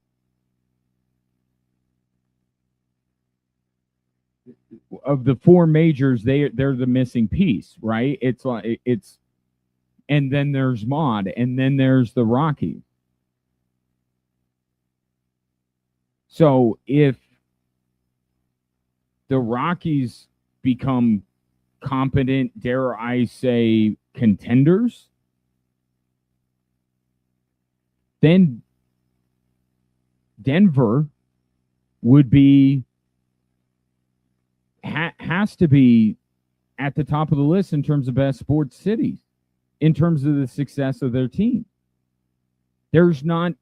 Of the four majors, they're the missing piece, right? It's and then there's Mod, and then there's the Rockies. So if the Rockies become competent, dare I say, contenders, then Denver would be has to be at the top of the list in terms of best sports cities, in terms of the success of their team. There's not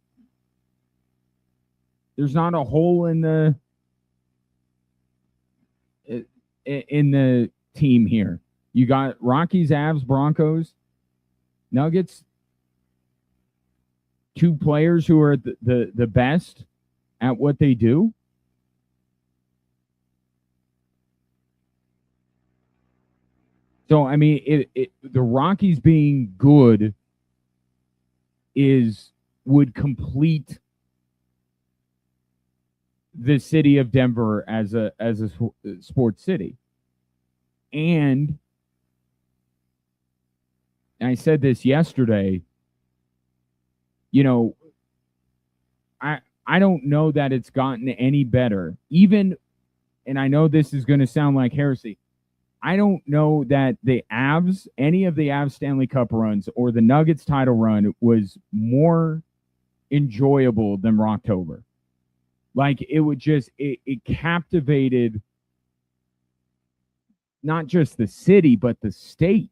a hole in the team here. You got Rockies, Avs, Broncos, Nuggets, two players who are the best at what they do. So I mean, the Rockies being good would complete the city of Denver as a sports city. And I said this yesterday, you know, I don't know that it's gotten any better. Even, and I know this is going to sound like heresy, I don't know that any of the Avs Stanley Cup runs or the Nuggets title run was more enjoyable than Rocktober. Like it captivated not just the city, but the state.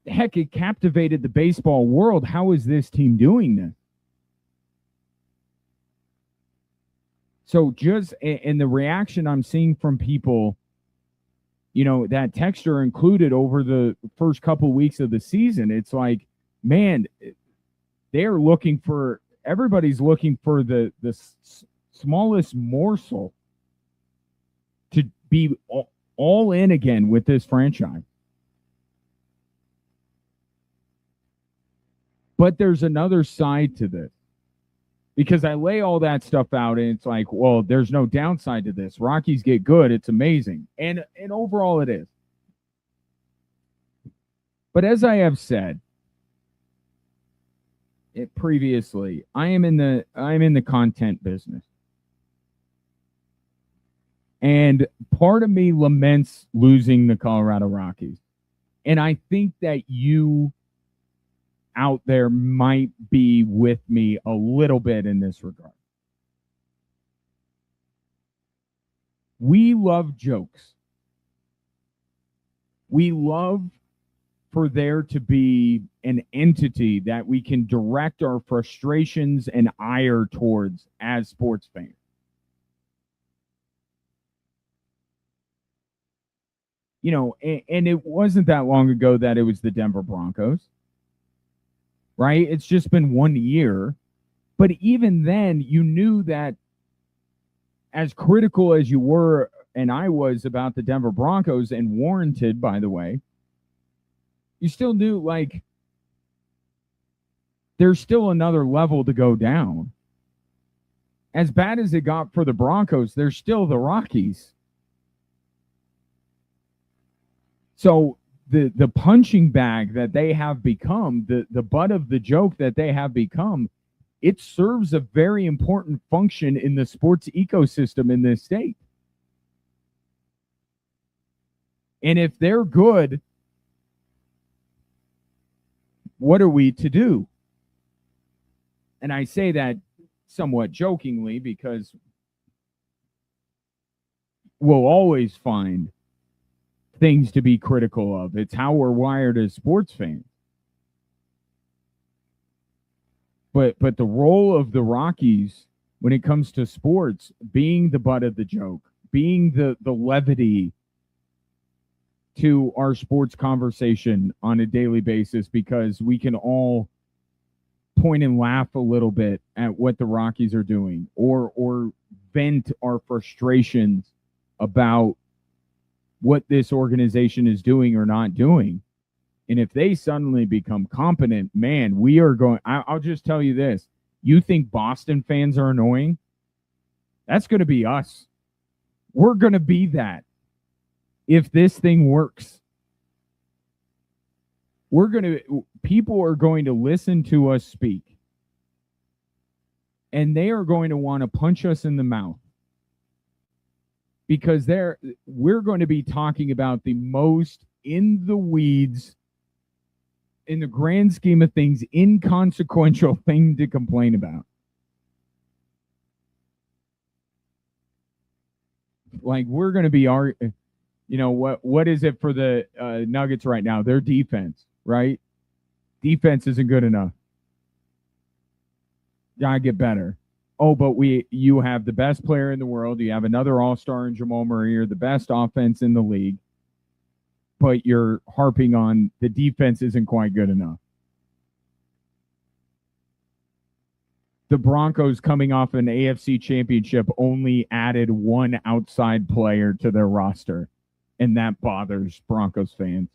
Heck, it captivated the baseball world. How is this team doing this? So just, and the reaction I'm seeing from people, you know, that texture included over the first couple of weeks of the season, it's like, man, everybody's looking for the smallest morsel to be all in again with this franchise. But there's another side to this, because I lay all that stuff out and it's like, well, there's no downside to this. Rockies get good. It's amazing. And overall it is. But as I have said previously, I'm in the content business. And part of me laments losing the Colorado Rockies. And I think that you out there might be with me a little bit in this regard. we love jokes. We love for there to be an entity that we can direct our frustrations and ire towards as sports fans. You know, and it wasn't that long ago that it was the Denver Broncos, right? It's just been 1 year. But even then, you knew that as critical as you were, and I was, about the Denver Broncos, and warranted, by the way, you still knew, like, there's still another level to go down. As bad as it got for the Broncos, there's still the Rockies. So the punching bag that they have become, the butt of the joke that they have become, it serves a very important function in the sports ecosystem in this state. And if they're good, what are we to do? And I say that somewhat jokingly because we'll always find things to be critical of. It's how we're wired as sports fans. But the role of the Rockies when it comes to sports, being the butt of the joke, being the levity to our sports conversation on a daily basis, because we can all point and laugh a little bit at what the Rockies are doing, or vent our frustrations about what this organization is doing or not doing. And if they suddenly become competent, man, we are going. I'll just tell you this. You think Boston fans are annoying? That's going to be us. We're going to be that. If this thing works, people are going to listen to us speak, and they are going to want to punch us in the mouth, because we're going to be talking about the most in the weeds, in the grand scheme of things, inconsequential thing to complain about. Like, we're going to be you know, what is it for the Nuggets right now? Their defense, right? Defense isn't good enough. Gotta get better. Oh, but you have the best player in the world. You have another all-star in Jamal Murray. You're the best offense in the league. But you're harping on the defense isn't quite good enough. The Broncos, coming off an AFC championship, only added one outside player to their roster, and that bothers Broncos fans.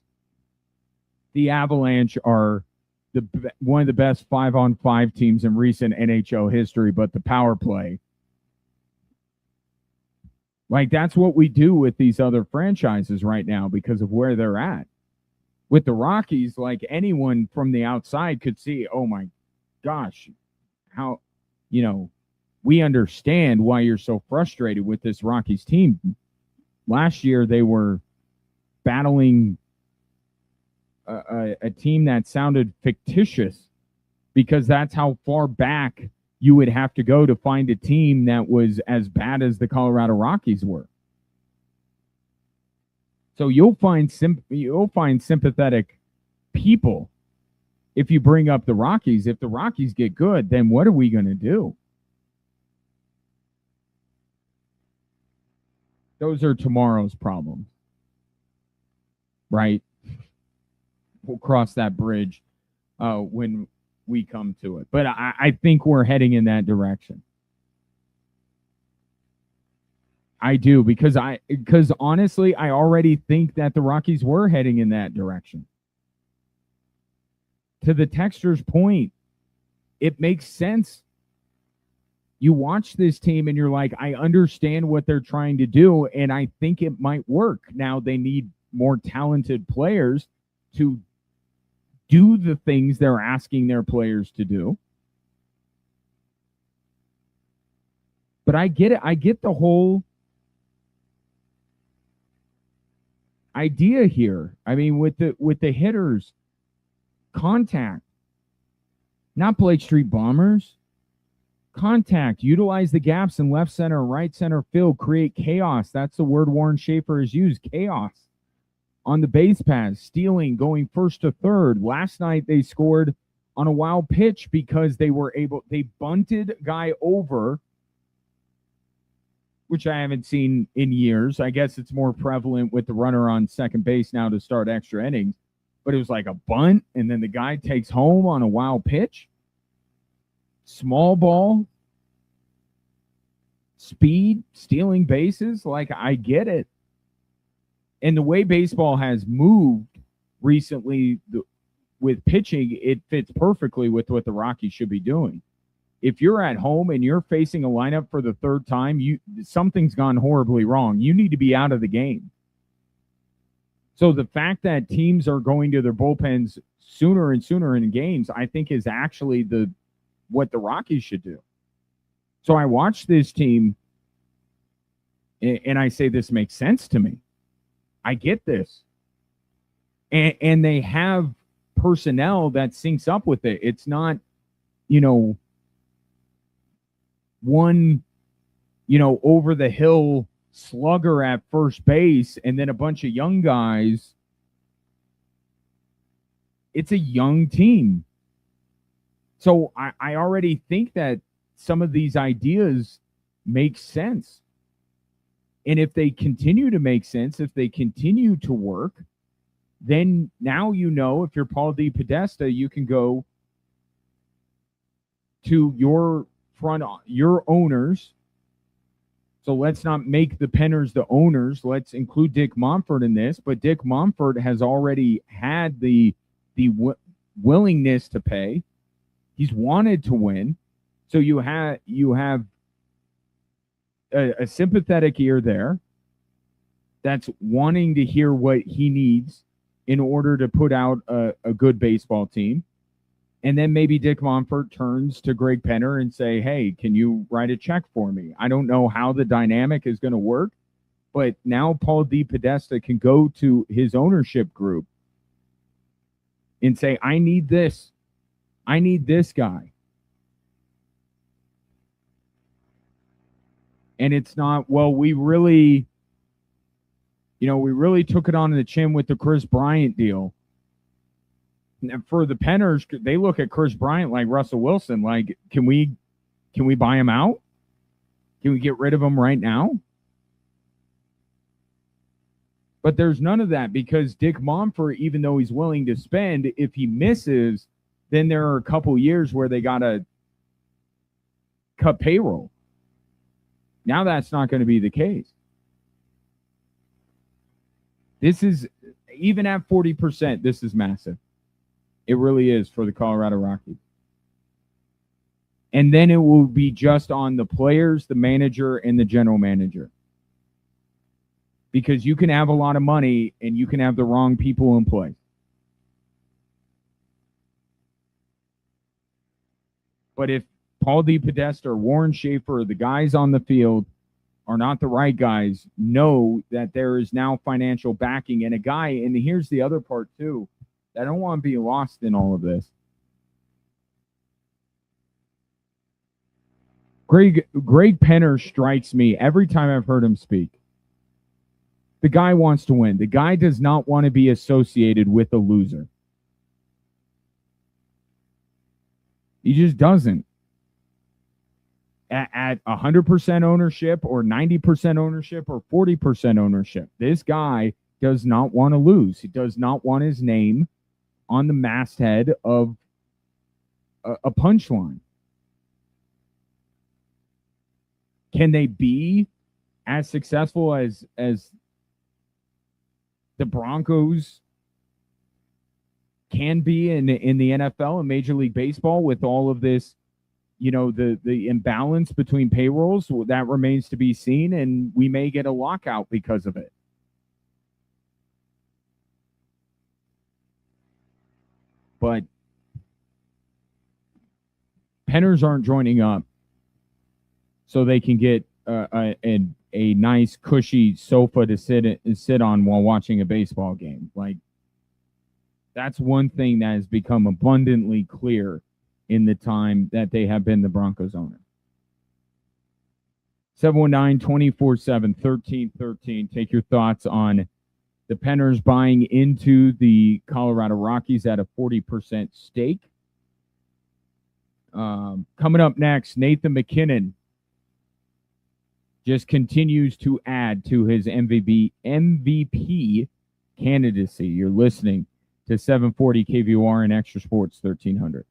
The Avalanche are one of the best 5-on-5 teams in recent NHL history, but the power play, like, that's what we do with these other franchises right now because of where they're at. With the Rockies, like, anyone from the outside could see, oh my gosh, how, you know, we understand why you're so frustrated with this Rockies team. Last year, they were battling a team that sounded fictitious, because that's how far back you would have to go to find a team that was as bad as the Colorado Rockies were. So you'll find sympathetic people if you bring up the Rockies. If the Rockies get good, then what are we going to do? Those are tomorrow's problems, right? We'll cross that bridge when we come to it. But I think we're heading in that direction. I do, because honestly, I already think that the Rockies were heading in that direction. To the texter's point, it makes sense. You watch this team and you're like, I understand what they're trying to do, and I think it might work. Now they need more talented players to do the things they're asking their players to do. But I get it. I get the whole idea here. I mean, with the hitters, contact, not Blake Street Bombers. contact, utilize the gaps in left center, right center field, create chaos. That's the word Warren Schaefer has used, chaos. On the base paths, stealing, going first to third. Last night they scored on a wild pitch because they bunted guy over, which I haven't seen in years. I guess it's more prevalent with the runner on second base now to start extra innings. But it was like a bunt, and then the guy takes home on a wild pitch. Small ball, speed, stealing bases. Like, I get it. And the way baseball has moved recently with pitching, it fits perfectly with what the Rockies should be doing. If you're at home and you're facing a lineup for the third time, something's gone horribly wrong. You need to be out of the game. So the fact that teams are going to their bullpens sooner and sooner in games, I think, is actually what the Rockies should do. So I watched this team, and I say this makes sense to me. I get this. And they have personnel that syncs up with it. It's not, one, over the hill slugger at first base and then a bunch of young guys. It's a young team. So I already think that some of these ideas make sense. And if they continue to make sense, if they continue to work, then now if you're Paul DePodesta, you can go to your owners. So let's not make the Penners the owners. Let's include Dick Monfort in this. But Dick Monfort has already had the willingness to pay. He's wanted to win. So you have a sympathetic ear there that's wanting to hear what he needs in order to put out a good baseball team. And then maybe Dick Monfort turns to Greg Penner and say, hey, can you write a check for me? I don't know how the dynamic is going to work, but now Paul DePodesta can go to his ownership group and say, I need this. I need this guy. And it's not, well, we really took it on the chin with the Chris Bryant deal. And for the Penners, they look at Chris Bryant like Russell Wilson. Like, can we buy him out? Can we get rid of him right now? But there's none of that because Dick Monfort, even though he's willing to spend, if he misses, then there are a couple years where they got to cut payroll. Now that's not going to be the case. This is, even at 40%, this is massive. It really is for the Colorado Rockies. And then it will be just on the players, the manager, and the general manager. Because you can have a lot of money and you can have the wrong people in place. But if Paul DePodesta or Warren Schaefer or the guys on the field are not the right guys, know that there is now financial backing and a guy, and here's the other part too, I don't want to be lost in all of this. Greg Penner strikes me every time I've heard him speak. The guy wants to win. The guy does not want to be associated with a loser. He just doesn't. At 100% ownership or 90% ownership or 40% ownership, this guy does not want to lose. He does not want his name on the masthead of a punchline. Can they be as successful as the Broncos can be in the NFL and Major League Baseball with all of this, the imbalance between payrolls? That remains to be seen, and we may get a lockout because of it. But Penners aren't joining up so they can get a nice, cushy sofa to sit on while watching a baseball game. Like, that's one thing that has become abundantly clear in the time that they have been the Broncos owner. 719-247-1313. Take your thoughts on the Penners buying into the Colorado Rockies at a 40% stake. Coming up next, Nathan McKinnon just continues to add to his MVP candidacy. You're listening to 740 KVOR and Extra Sports 1300.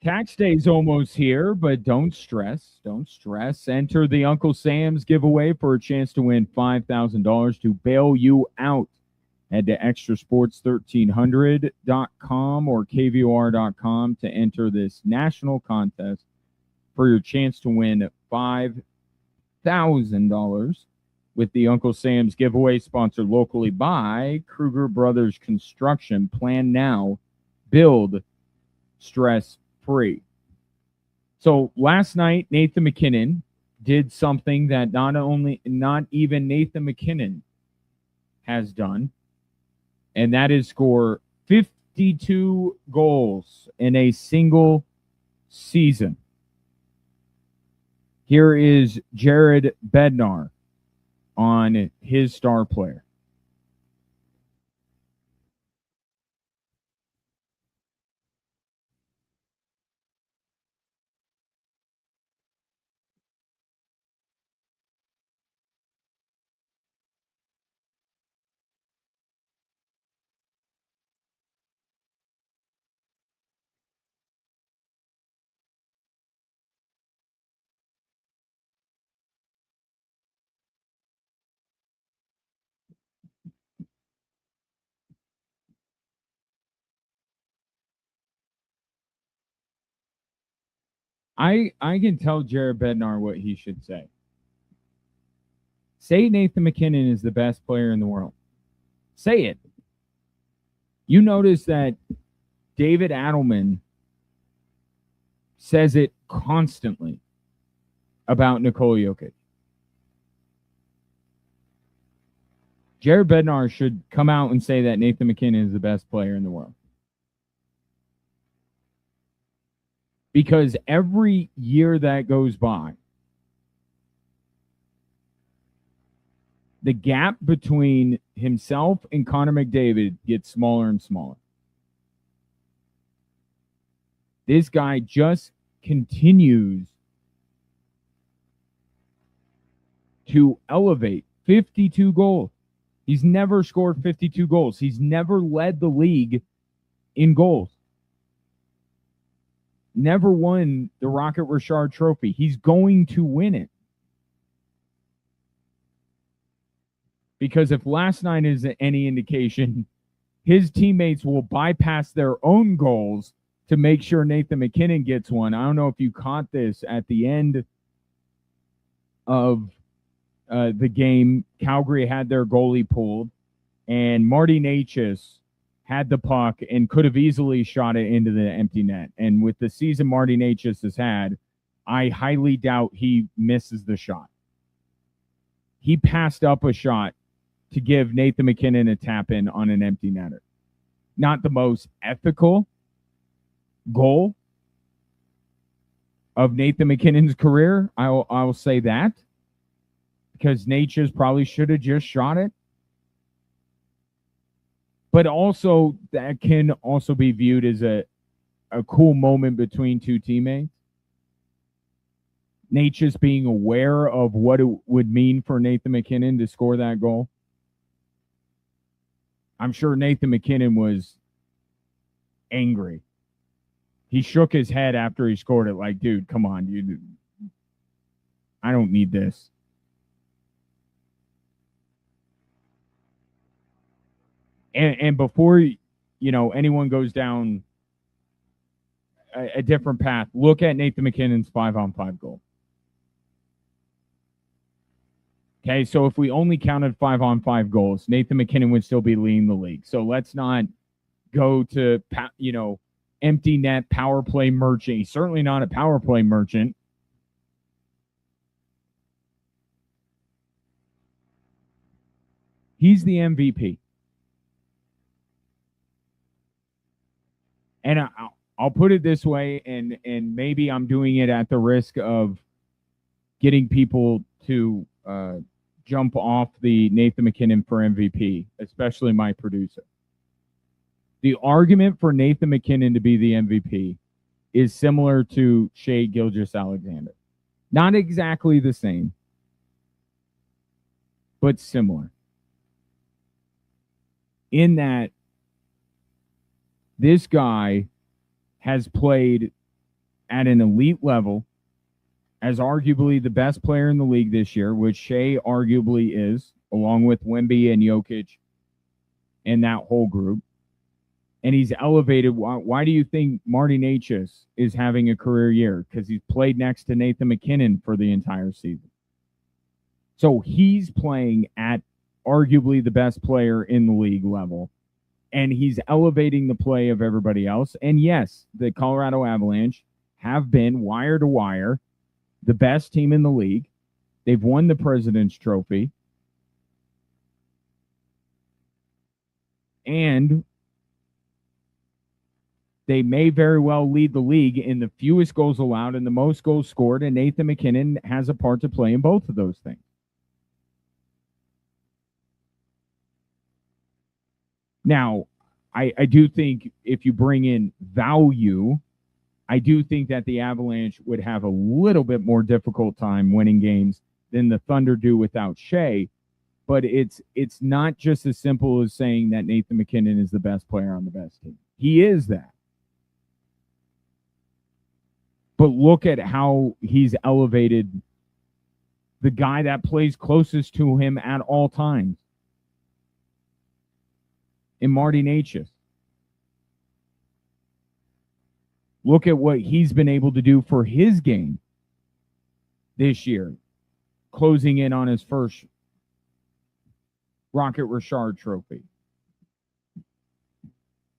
Tax day's almost here, but don't stress. Don't stress. Enter the Uncle Sam's giveaway for a chance to win $5,000 to bail you out. Head to extrasports1300.com or kvor.com to enter this national contest for your chance to win $5,000 with the Uncle Sam's giveaway, sponsored locally by Kruger Brothers Construction. Plan now, build stress-free. So last night, Nathan MacKinnon did something that not even Nathan MacKinnon has done, and that is score 52 goals in a single season. Here is Jared Bednar on his star player. I can tell Jared Bednar what he should say. Say Nathan MacKinnon is the best player in the world. Say it. You notice that David Adelman says it constantly about Nikola Jokic. Jared Bednar should come out and say that Nathan MacKinnon is the best player in the world. Because every year that goes by, the gap between himself and Connor McDavid gets smaller and smaller. This guy just continues to elevate. 52 goals. He's never scored 52 goals. He's never led the league in goals. Never won the Rocket Richard Trophy. He's going to win it. Because if last night is any indication, his teammates will bypass their own goals to make sure Nathan MacKinnon gets one. I don't know if you caught this at the end of the game. Calgary had their goalie pulled, and Marty Necas had the puck and could have easily shot it into the empty net. And with the season Marty Necas has had, I highly doubt he misses the shot. He passed up a shot to give Nathan MacKinnon a tap in on an empty netter. Not the most ethical goal of Nathan MacKinnon's career. I will say that, because Necas probably should have just shot it. But also, that can also be viewed as a cool moment between two teammates. Necas being aware of what it would mean for Nathan MacKinnon to score that goal. I'm sure Nathan MacKinnon was angry. He shook his head after he scored it like, dude, come on. I don't need this. And before, anyone goes down a different path, look at Nathan MacKinnon's 5-on-5 goal. Okay, so if we only counted 5-on-5 goals, Nathan MacKinnon would still be leading the league. So let's not go to, empty net power play merchant. He's certainly not a power play merchant. He's the MVP. And I'll put it this way, and maybe I'm doing it at the risk of getting people to jump off the Nathan MacKinnon for MVP, especially my producer. The argument for Nathan MacKinnon to be the MVP is similar to Shai Gilgeous-Alexander. Not exactly the same, but similar. In that this guy has played at an elite level as arguably the best player in the league this year, which Shea arguably is, along with Wemby and Jokic and that whole group. And he's elevated. Why do you think Marty Necas is having a career year? Because he's played next to Nathan McKinnon for the entire season. So he's playing at arguably the best player in the league level, and he's elevating the play of everybody else. And yes, the Colorado Avalanche have been wire to wire the best team in the league. They've won the President's Trophy. And they may very well lead the league in the fewest goals allowed and the most goals scored, and Nathan McKinnon has a part to play in both of those things. Now, I do think if you bring in value, I do think that the Avalanche would have a little bit more difficult time winning games than the Thunder do without Shea. But it's not just as simple as saying that Nathan McKinnon is the best player on the best team. He is that. But look at how he's elevated the guy that plays closest to him at all times in Marty Necas. Look at what he's been able to do for his game this year, closing in on his first Rocket Richard trophy.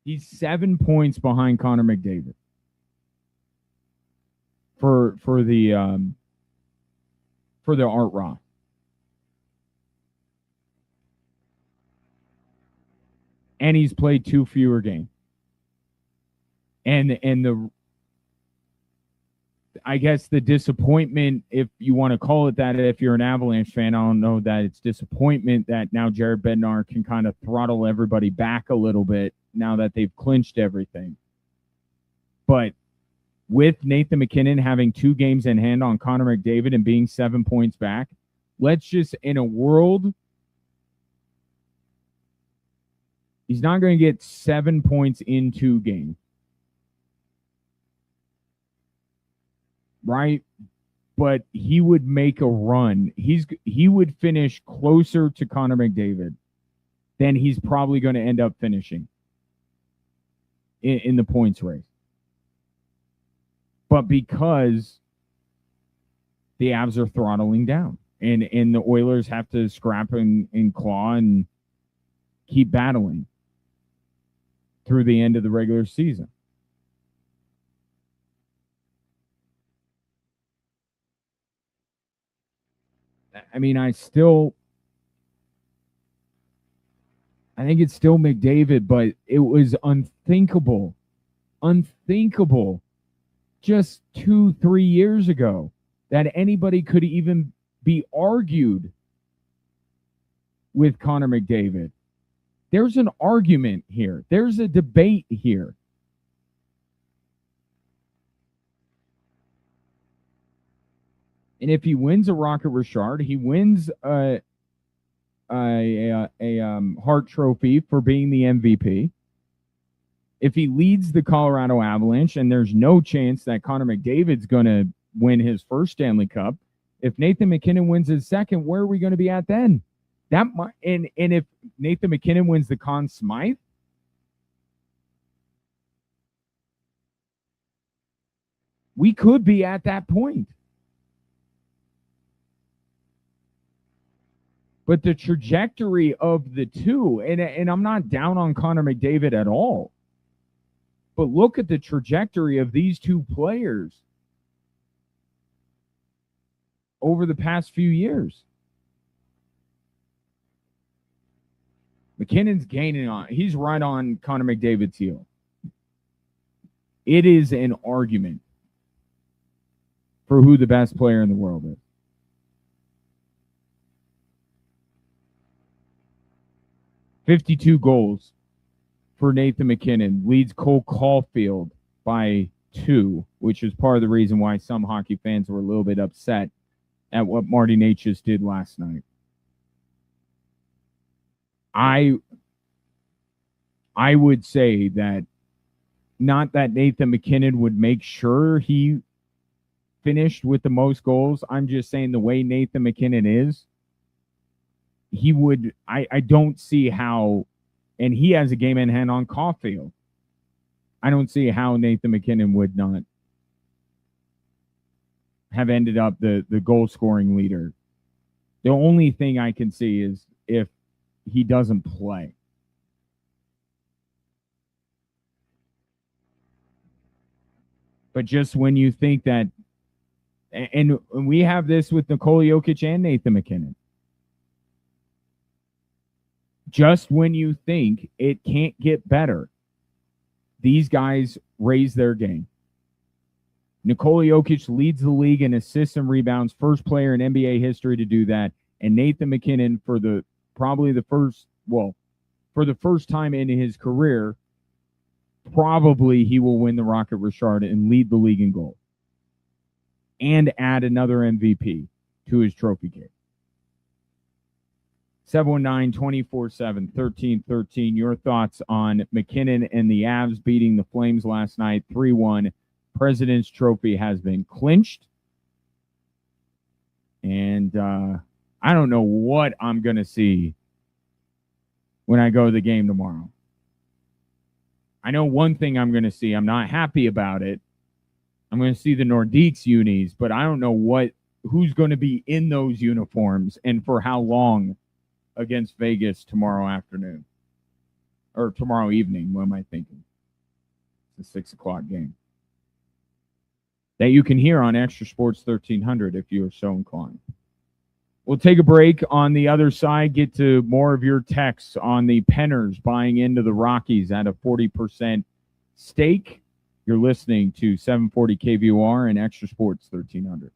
He's 7 points behind Connor McDavid for the Art Rock. And he's played 2 fewer games. And the I guess the disappointment, if you want to call it that, if you're an Avalanche fan, I don't know that it's disappointment that now Jared Bednar can kind of throttle everybody back a little bit now that they've clinched everything. But with Nathan McKinnon having 2 games in hand on Connor McDavid and being 7 points back, let's just, in a world, he's not going to get 7 points in 2 games. Right? But he would make a run. He would finish closer to Connor McDavid than he's probably going to end up finishing in the points race. But because the Avs are throttling down and the Oilers have to scrap and claw and keep battling through the end of the regular season. I mean, I think it's still McDavid, but it was unthinkable just 2-3 years ago that anybody could even be argued with Connor McDavid. There's an argument here. There's a debate here. And if he wins a Rocket Richard, he wins a Hart Trophy for being the MVP. If he leads the Colorado Avalanche, and there's no chance that Connor McDavid's going to win his first Stanley Cup, if Nathan McKinnon wins his second, where are we going to be at then? And if Nathan McKinnon wins the Conn Smythe, we could be at that point. But the trajectory of the two, and I'm not down on Connor McDavid at all, but look at the trajectory of these two players over the past few years. McKinnon's gaining on. He's right on Connor McDavid's heel. It is an argument for who the best player in the world is. 52 goals for Nathan McKinnon, leads Cole Caulfield by 2, which is part of the reason why some hockey fans were a little bit upset at what Marty Necas did last night. I would say that Not that Nathan McKinnon would make sure he finished with the most goals. I'm just saying the way Nathan McKinnon is, he would. I don't see how, and he has a game in hand on Caulfield. I don't see how Nathan McKinnon would not have ended up the goal scoring leader. The only thing I can see is if he doesn't play. But just when you think that, and we have this with Nikola Jokic and Nathan McKinnon, just when you think it can't get better, these guys raise their game. Nikola Jokic leads the league in assists and rebounds, first player in NBA history to do that. And Nathan McKinnon, for the first time in his career, probably he will win the Rocket Richard and lead the league in goal and add another MVP to his trophy case. 719-247-1313. Your thoughts on McKinnon and the Avs beating the Flames last night 3-1. President's Trophy has been clinched. And I don't know what I'm going to see when I go to the game tomorrow. I know one thing I'm going to see. I'm not happy about it. I'm going to see the Nordiques unis, but I don't know who's going to be in those uniforms and for how long against Vegas tomorrow afternoon. Or tomorrow evening. What am I thinking? It's a 6 o'clock game. That you can hear on Extra Sports 1300 if you are so inclined. We'll take a break. On the other side, get to more of your texts on the Penners buying into the Rockies at a 40% stake. You're listening to 740 KVOR and Extra Sports 1300.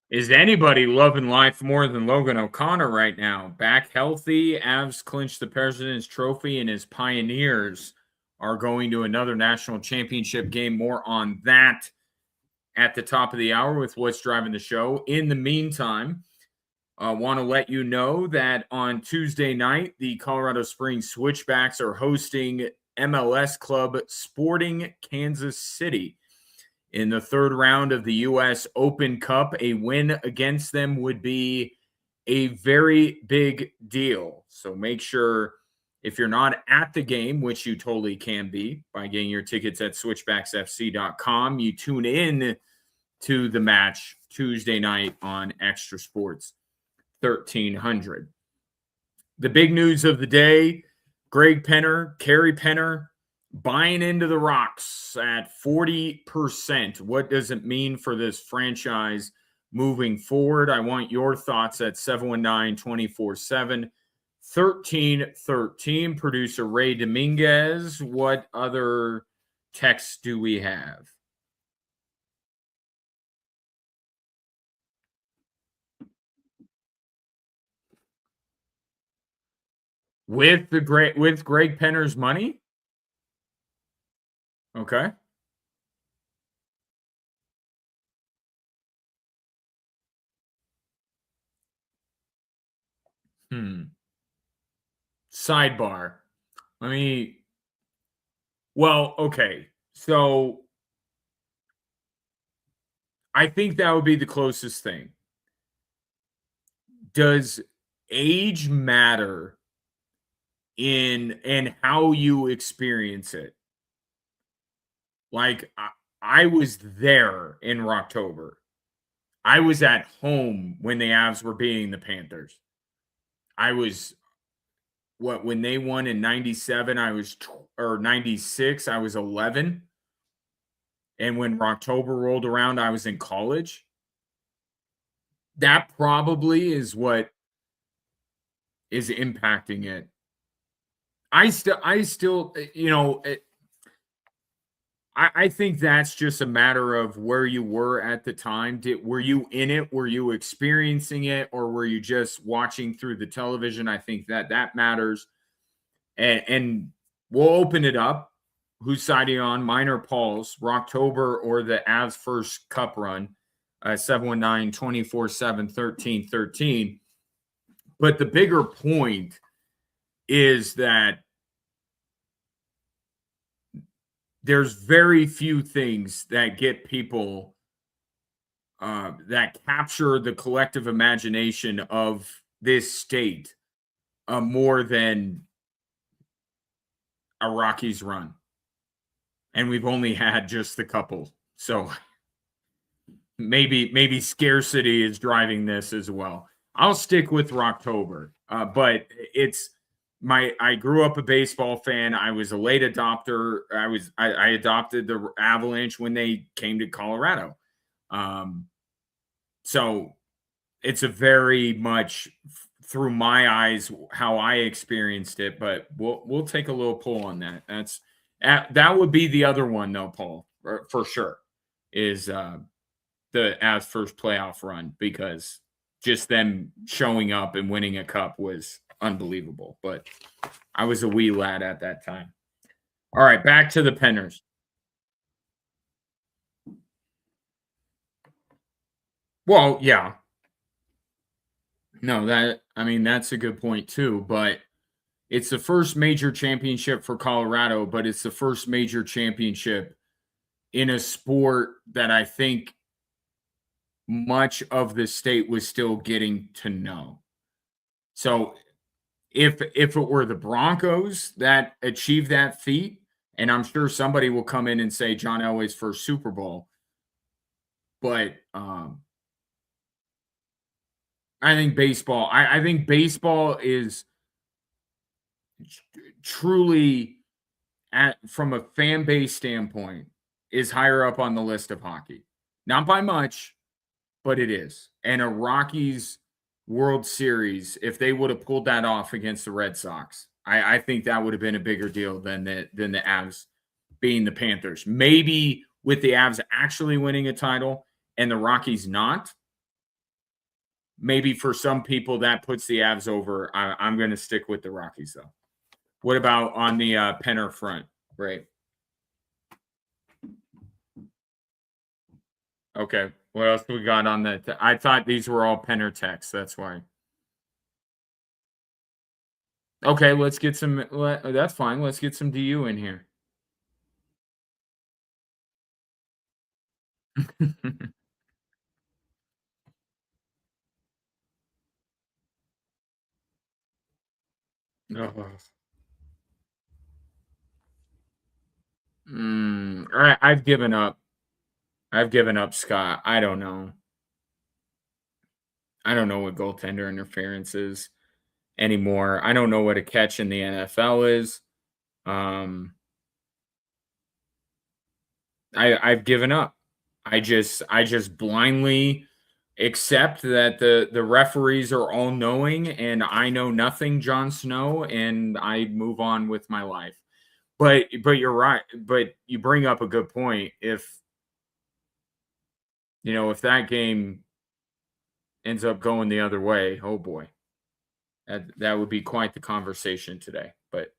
Is anybody loving life more than Logan O'Connor right now? Back healthy, Avs clinched the President's Trophy, and his Pioneers are going to another national championship game. More on that at the top of the hour with what's driving the show. In the meantime, I want to let you know that on Tuesday night, the Colorado Springs Switchbacks are hosting MLS club Sporting Kansas City. In the third round of the U.S. Open Cup, a win against them would be a very big deal. So make sure if you're not at the game, which you totally can be by getting your tickets at switchbacksfc.com, you tune in to the match Tuesday night on Extra Sports 1300. The big news of the day, Greg Penner, Kerry Penner, buying into the Rocks at 40%. What does it mean for this franchise moving forward? I want your thoughts at 719-247-1313. Producer Ray Dominguez, what other texts do we have? With Greg Penner's money? Okay. Sidebar. Okay. So I think that would be the closest thing. Does age matter in how you experience it? Like I was there in Rocktober. I was at home when the Avs were beating the Panthers. I was when they won in 97, or 96, I was 11. And when Rocktober rolled around, I was in college. That probably is what is impacting it. I still, I think that's just a matter of where you were at the time. Were you in it? Were you experiencing it? Or were you just watching through the television? I think that matters. And we'll open it up. Who's siding on? Mine or Paul's, Rocktober or the Avs first cup run, 719-247-1313. But the bigger point is that there's very few things that get people that capture the collective imagination of this state more than a Rockies run. And we've only had just a couple. So maybe scarcity is driving this as well. I'll stick with Rocktober, but I grew up a baseball fan. I was a late adopter. I adopted the Avalanche when they came to Colorado. So it's a very much through my eyes how I experienced it, but we'll take a little pull on that. That would be the other one though, Paul, for sure, is the Avs first playoff run, because just them showing up and winning a cup was unbelievable. But I was a wee lad at that time. All right, back to the Penners. Well, yeah. No, that's a good point too, but it's the first major championship for Colorado, but it's the first major championship in a sport that I think much of the state was still getting to know. So if it were the Broncos that achieved that feat, and I'm sure somebody will come in and say John Elway's first Super Bowl, but I think baseball is truly, from a fan base standpoint, is higher up on the list of hockey. Not by much, but it is. And a Rockies World Series, if they would have pulled that off against the Red Sox, I think that would have been a bigger deal than the Avs being the Panthers. Maybe with the Avs actually winning a title and the Rockies not, maybe for some people that puts the Avs over. I'm going to stick with the Rockies, though. What about on the Penner front? Right. Okay. What else we got on that? I thought these were all Penner texts. That's why. Okay, let's get some. That's fine. Let's get some DU in here. Oh. I've given up. I've given up, Scott. I don't know. I don't know what goaltender interference is anymore. I don't know what a catch in the NFL is. I've given up. I just blindly accept that the referees are all knowing and I know nothing, Jon Snow, and I move on with my life. But you're right. But you bring up a good point. If if that game ends up going the other way, oh boy, that would be quite the conversation today. But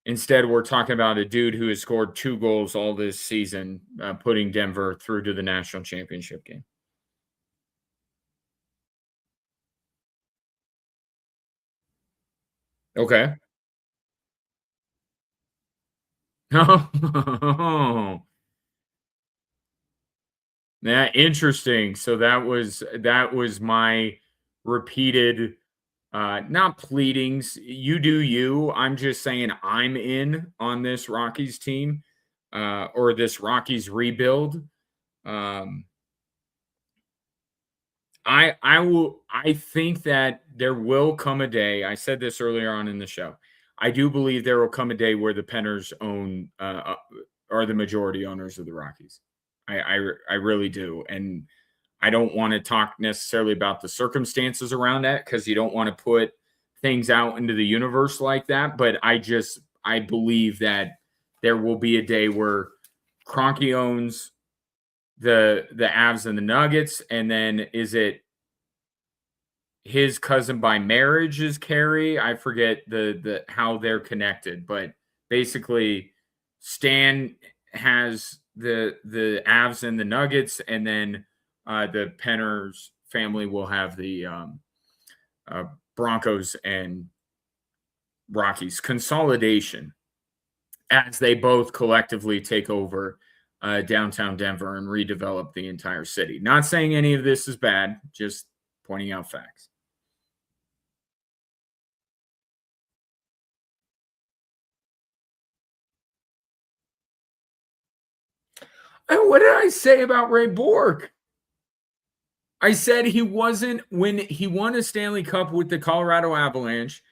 instead, we're talking about a dude who has scored 2 goals all this season, putting Denver through to the national championship game. Okay. Oh, yeah, interesting. So that was my repeated not pleadings. You do you. I'm just saying I'm in on this Rockies team or this Rockies rebuild. Um I think that there will come a day. I said this earlier on in the show. I do believe there will come a day where the Penners own are the majority owners of the Rockies. I really do, and I don't want to talk necessarily about the circumstances around that because you don't want to put things out into the universe like that. But I believe that there will be a day where Kroenke owns the Avs and the Nuggets, and then is it his cousin by marriage is Carey? I forget the how they're connected, but basically Stan has the Avs and the Nuggets, and then the Penners family will have the Broncos and Rockies consolidation as they both collectively take over downtown Denver and redevelop the entire city. Not saying any of this is bad, just pointing out facts. And what did I say about Ray Bork? I said he wasn't when he won a Stanley Cup with the Colorado Avalanche.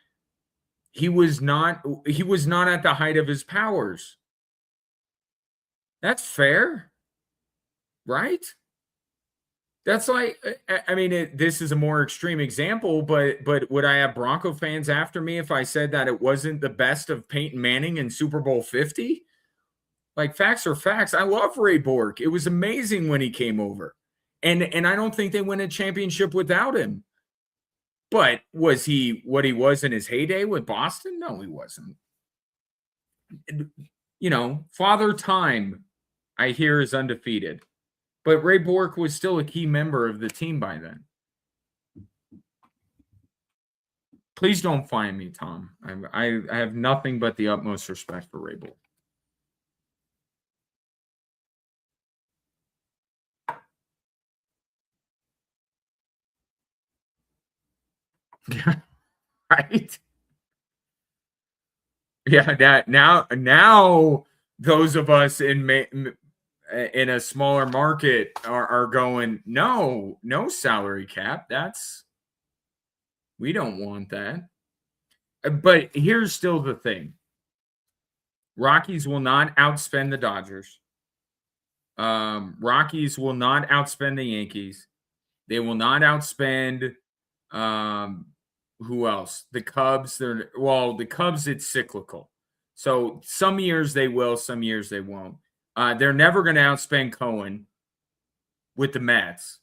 He was not at the height of his powers. That's fair, right? That's like I mean this is a more extreme example, but would I have Bronco fans after me if I said that it wasn't the best of Peyton Manning in Super Bowl 50? Like facts are facts. I love Ray Bork. It was amazing when he came over. And I don't think they win a championship without him. But was he what he was in his heyday with Boston? No, he wasn't. Father Time, I hear, is undefeated. But Ray Bork was still a key member of the team by then. Please don't find me, Tom. I have nothing but the utmost respect for Ray Bork. Right? Yeah, that now those of us in a smaller market are going, no salary cap. We don't want that. But here's still the thing. Rockies will not outspend the Dodgers. Rockies will not outspend the Yankees. They will not outspend who else? The Cubs. The Cubs, it's cyclical. So some years they will, some years they won't. They're never going to outspend Cohen with the Mets.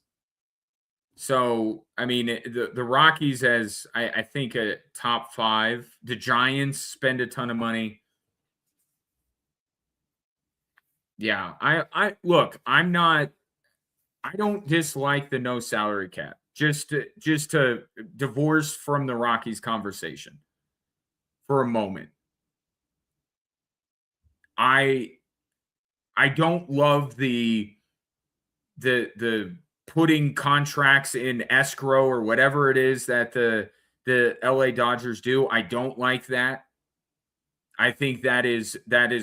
So, I mean, the Rockies as I think a top 5. The Giants spend a ton of money. Yeah, I look, I don't dislike the no salary cap. Just to divorce from the Rockies conversation for a moment. I I don't love the putting contracts in escrow or whatever it is that the LA Dodgers do. I don't like that. I think that is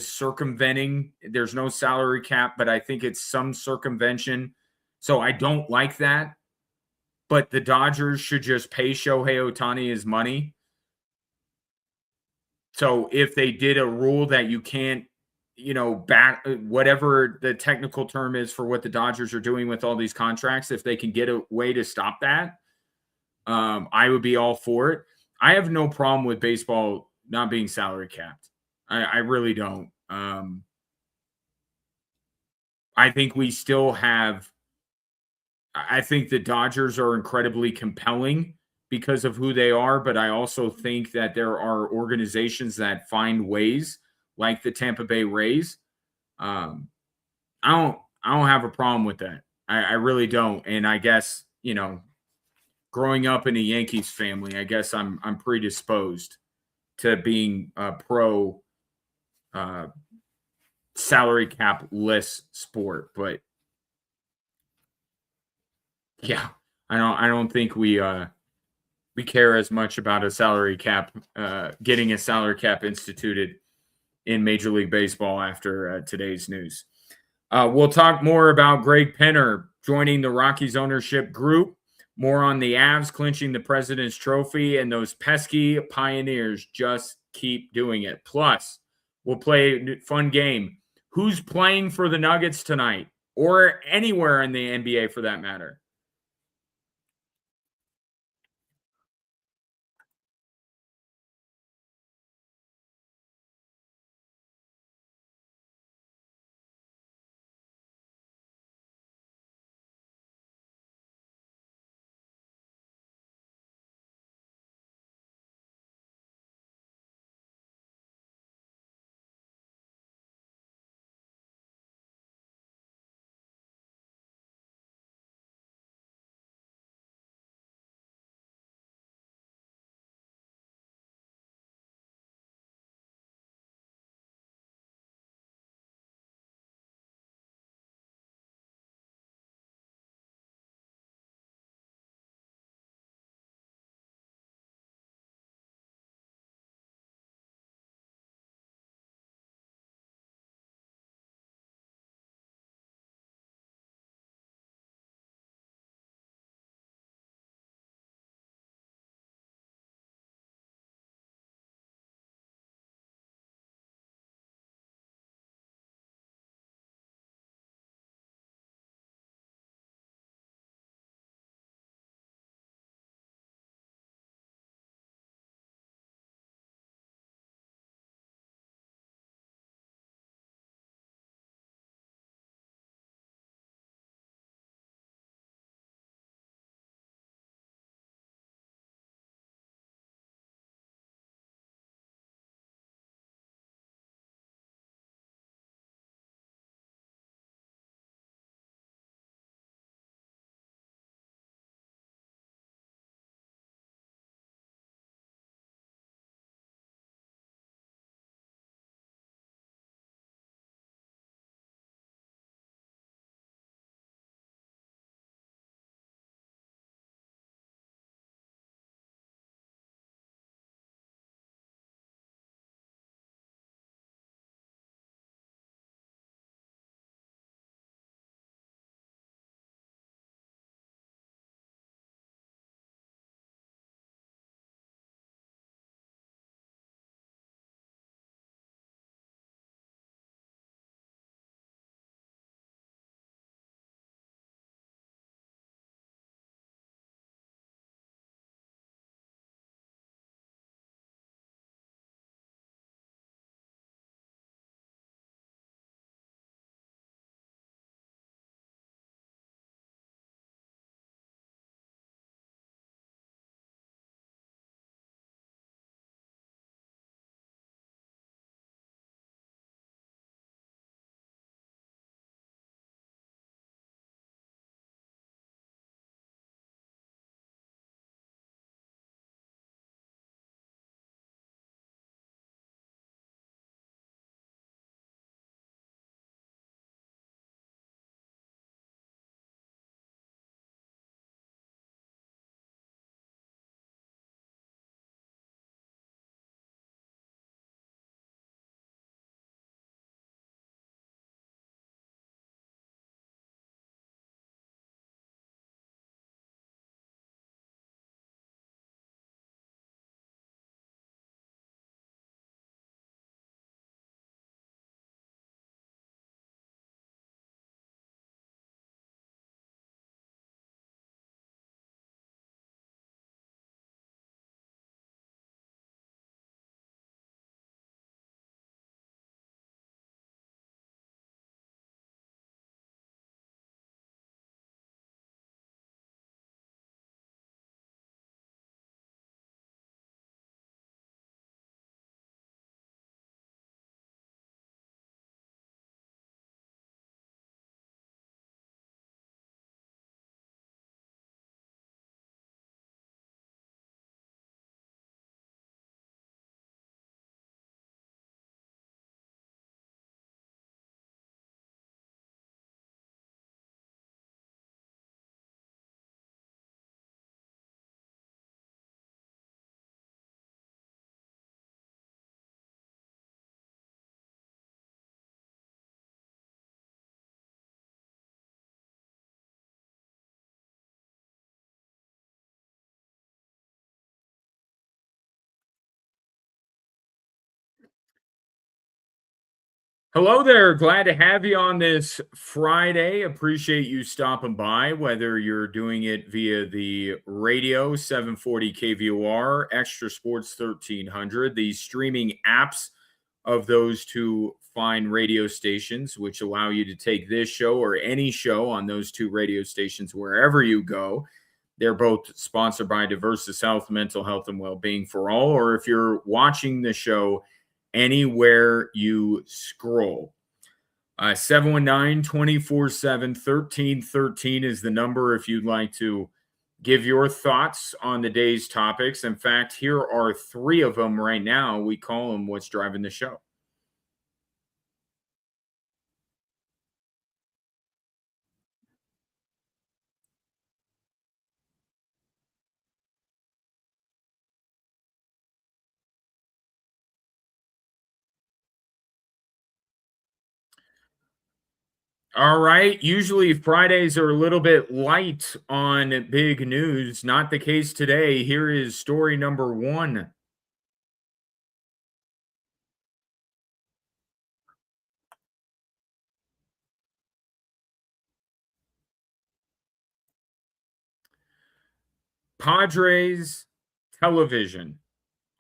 circumventing. There's no salary cap, but I think it's some circumvention. So I don't like that. But the Dodgers should just pay Shohei Ohtani his money. So if they did a rule that you can't, back whatever the technical term is for what the Dodgers are doing with all these contracts, if they can get a way to stop that, I would be all for it. I have no problem with baseball not being salary capped. I really don't. I think we still have. I think the Dodgers are incredibly compelling because of who they are, but I also think that there are organizations that find ways, like the Tampa Bay Rays. Um, I don't have a problem with that. I really don't. And I guess, growing up in a Yankees family, I guess I'm predisposed to being pro uh, salary cap less sport. But yeah, I don't think we care as much about a salary cap, getting a salary cap instituted in Major League Baseball after today's news. We'll talk more about Greg Penner joining the Rockies ownership group. More on the Avs clinching the President's Trophy, and those pesky Pioneers just keep doing it. Plus, we'll play a fun game. Who's playing for the Nuggets tonight, or anywhere in the NBA for that matter? Hello there. Glad to have you on this Friday. Appreciate you stopping by, whether you're doing it via the radio 740 KVOR, Extra Sports 1300, the streaming apps of those two fine radio stations, which allow you to take this show or any show on those two radio stations wherever you go. They're both sponsored by Diversus Health, Mental Health, and Wellbeing for All. Or if you're watching the show anywhere you scroll. 719-247-1313 is the number if you'd like to give your thoughts on the day's topics. In fact, here are three of them right now. We call them What's Driving the Show. All right. Usually Fridays are a little bit light on big news. Not the case today. Here is story number one. Padres television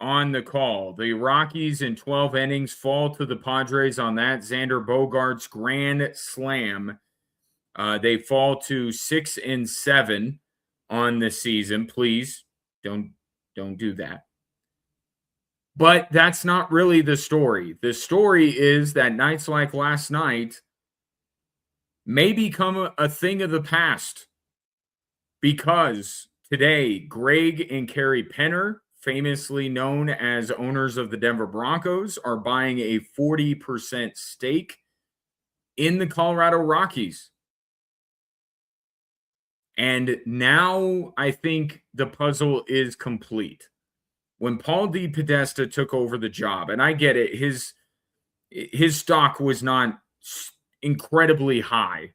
on the call. The Rockies in 12 innings fall to the Padres on that Xander Bogaerts grand slam. They fall to 6-7 on the season. Please don't do that. But that's not really the story. The story is that nights like last night may become a thing of the past because today, Greg and Carrie Penner, famously known as owners of the Denver Broncos, are buying a 40% stake in the Colorado Rockies. And now I think the puzzle is complete. When Paul DePodesta took over the job, and I get it, his stock was not incredibly high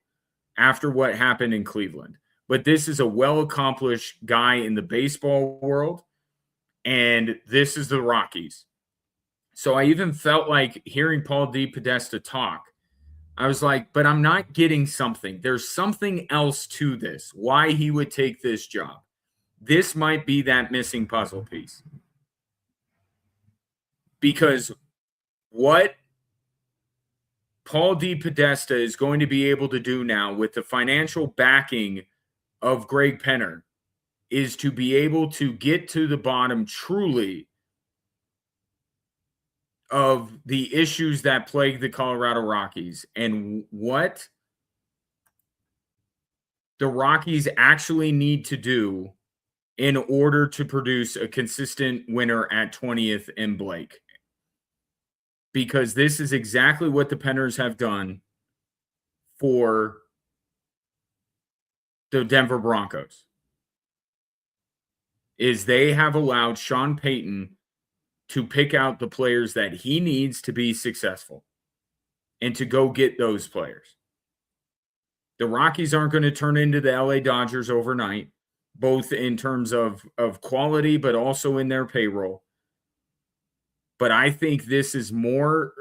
after what happened in Cleveland. But this is a well-accomplished guy in the baseball world, and this is the Rockies. So I even felt like hearing Paul DePodesta talk, I was like, but I'm not getting something. There's something else to this, why he would take this job. This might be that missing puzzle piece. Because what Paul DePodesta is going to be able to do now with the financial backing of Greg Penner is to be able to get to the bottom truly of the issues that plague the Colorado Rockies and what the Rockies actually need to do in order to produce a consistent winner at 20th and Blake. Because this is exactly what the Penners have done for the Denver Broncos. Is they have allowed Sean Payton to pick out the players that he needs to be successful and to go get those players. The Rockies aren't going to turn into the LA Dodgers overnight, both in terms of quality, but also in their payroll. But I think this is more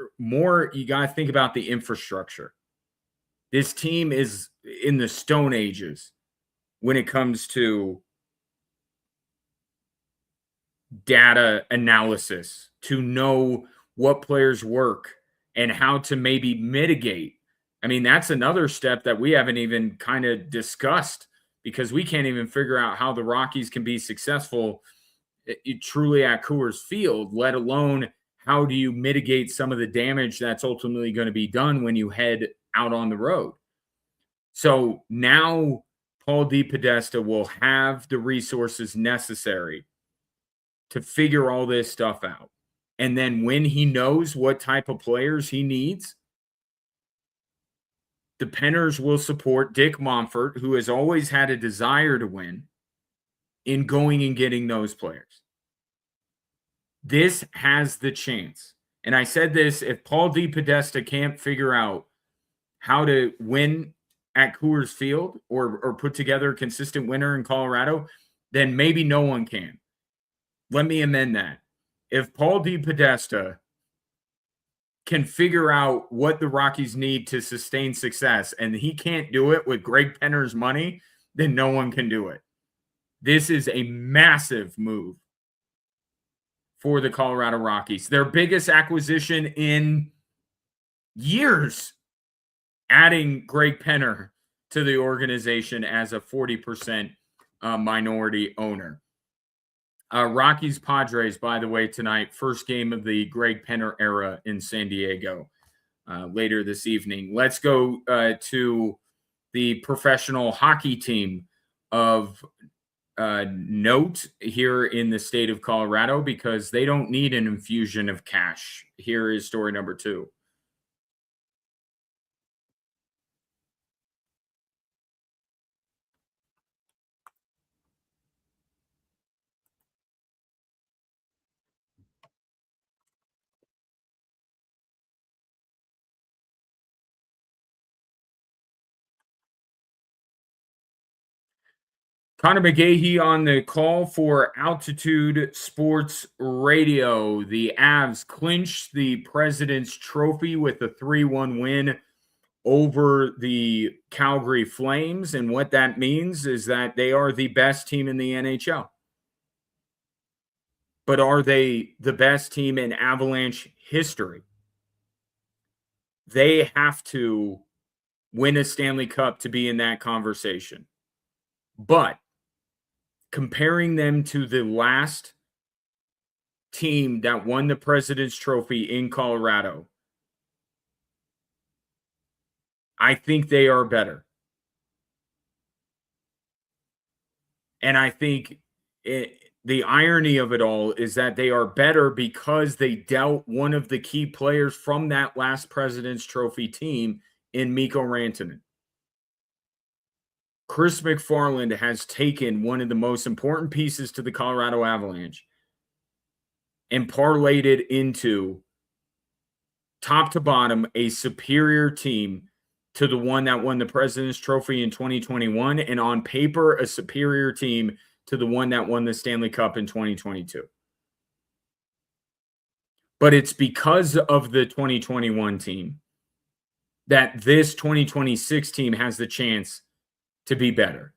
you got to think about the infrastructure. This team is in the Stone Ages when it comes to data analysis to know what players work and how to maybe mitigate. I mean, that's another step that we haven't even kind of discussed because we can't even figure out how the Rockies can be successful truly at Coors Field, let alone how do you mitigate some of the damage that's ultimately going to be done when you head out on the road. So now Paul DePodesta will have the resources necessary to figure all this stuff out. And then when he knows what type of players he needs, the Penners will support Dick Monfort, who has always had a desire to win, in going and getting those players. This has the chance. And I said this, if Paul DePodesta can't figure out how to win at Coors Field or put together a consistent winner in Colorado, then maybe no one can. Let me amend that. If Paul DePodesta can figure out what the Rockies need to sustain success, and he can't do it with Greg Penner's money, then no one can do it. This is a massive move for the Colorado Rockies. Their biggest acquisition in years, adding Greg Penner to the organization as a 40% minority owner. Rockies Padres, by the way, tonight, first game of the Greg Penner era in San Diego later this evening. Let's go to the professional hockey team of note here in the state of Colorado, because they don't need an infusion of cash. Here is story number 2. Connor McGahey on the call for Altitude Sports Radio. The Avs clinched the President's Trophy with a 3-1 win over the Calgary Flames. And what that means is that they are the best team in the NHL. But are they the best team in Avalanche history? They have to win a Stanley Cup to be in that conversation. But comparing them to the last team that won the President's Trophy in Colorado, I think they are better. And I think the irony of it all is that they are better because they dealt one of the key players from that last President's Trophy team in Mikko Rantanen. Chris McFarland has taken one of the most important pieces to the Colorado Avalanche and parlayed it into top to bottom a superior team to the one that won the President's Trophy in 2021, and on paper a superior team to the one that won the Stanley Cup in 2022. But it's because of the 2021 team that this 2026 team has the chance to be better.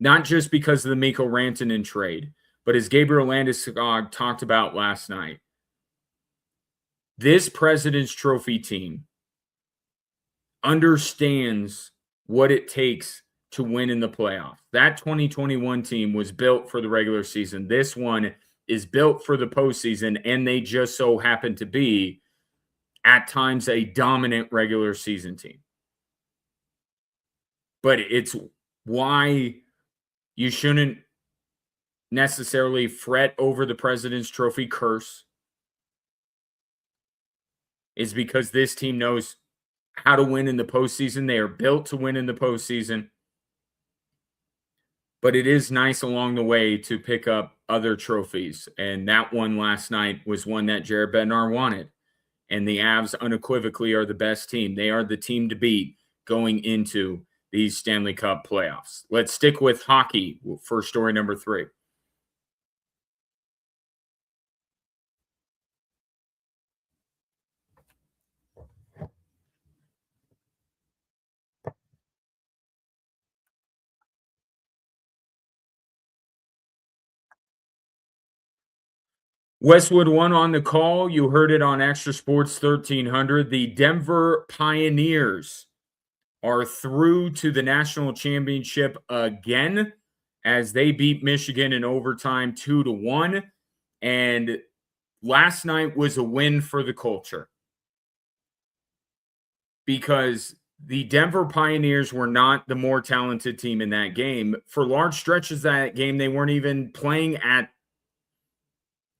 Not just because of the Mikko Rantanen trade, but as Gabriel Landeskog talked about last night, this President's Trophy team understands what it takes to win in the playoffs. That 2021 team was built for the regular season. This one is built for the postseason, and they just so happen to be, at times, a dominant regular season team. But it's why you shouldn't necessarily fret over the President's Trophy curse, is because this team knows how to win in the postseason. They are built to win in the postseason. But it is nice along the way to pick up other trophies. And that one last night was one that Jared Bednar wanted. And the Avs unequivocally are the best team. They are the team to beat going into these Stanley Cup playoffs. Let's stick with hockey for story number 3. Westwood One on the call. You heard it on Extra Sports 1300. The Denver Pioneers are through to the national championship again as they beat Michigan in overtime 2-1. And last night was a win for the culture, because the Denver Pioneers were not the more talented team in that game. For large stretches of that game, they weren't even playing at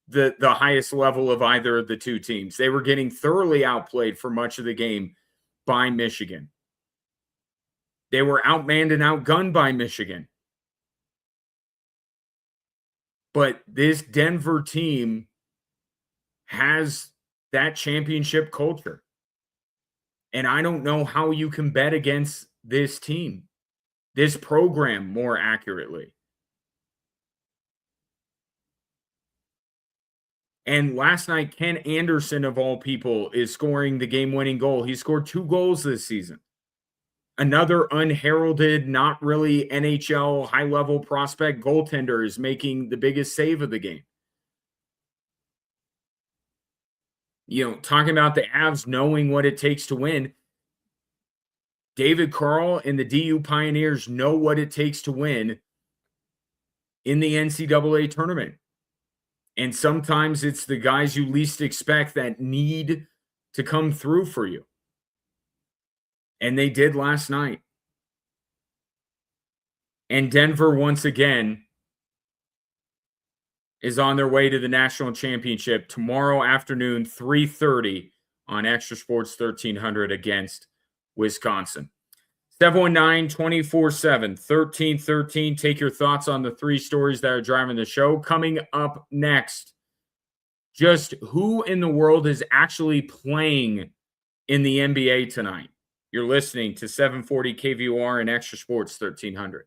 the highest level of either of the two teams. They were getting thoroughly outplayed for much of the game by Michigan. They were outmanned and outgunned by Michigan. But this Denver team has that championship culture. And I don't know how you can bet against this team, this program more accurately. And last night, Ken Anderson, of all people, is scoring the game-winning goal. He scored 2 goals this season. Another unheralded, not really NHL high-level prospect goaltender is making the biggest save of the game. Talking about the Avs knowing what it takes to win, David Carl and the DU Pioneers know what it takes to win in the NCAA tournament. And sometimes it's the guys you least expect that need to come through for you. And they did last night. And Denver, once again, is on their way to the national championship tomorrow afternoon, 3:30 on Extra Sports 1300 against Wisconsin. 719-247-1313. Take your thoughts on the 3 stories that are driving the show. Coming up next, just who in the world is actually playing in the NBA tonight? You're listening to 740 KVOR and Extra Sports 1300.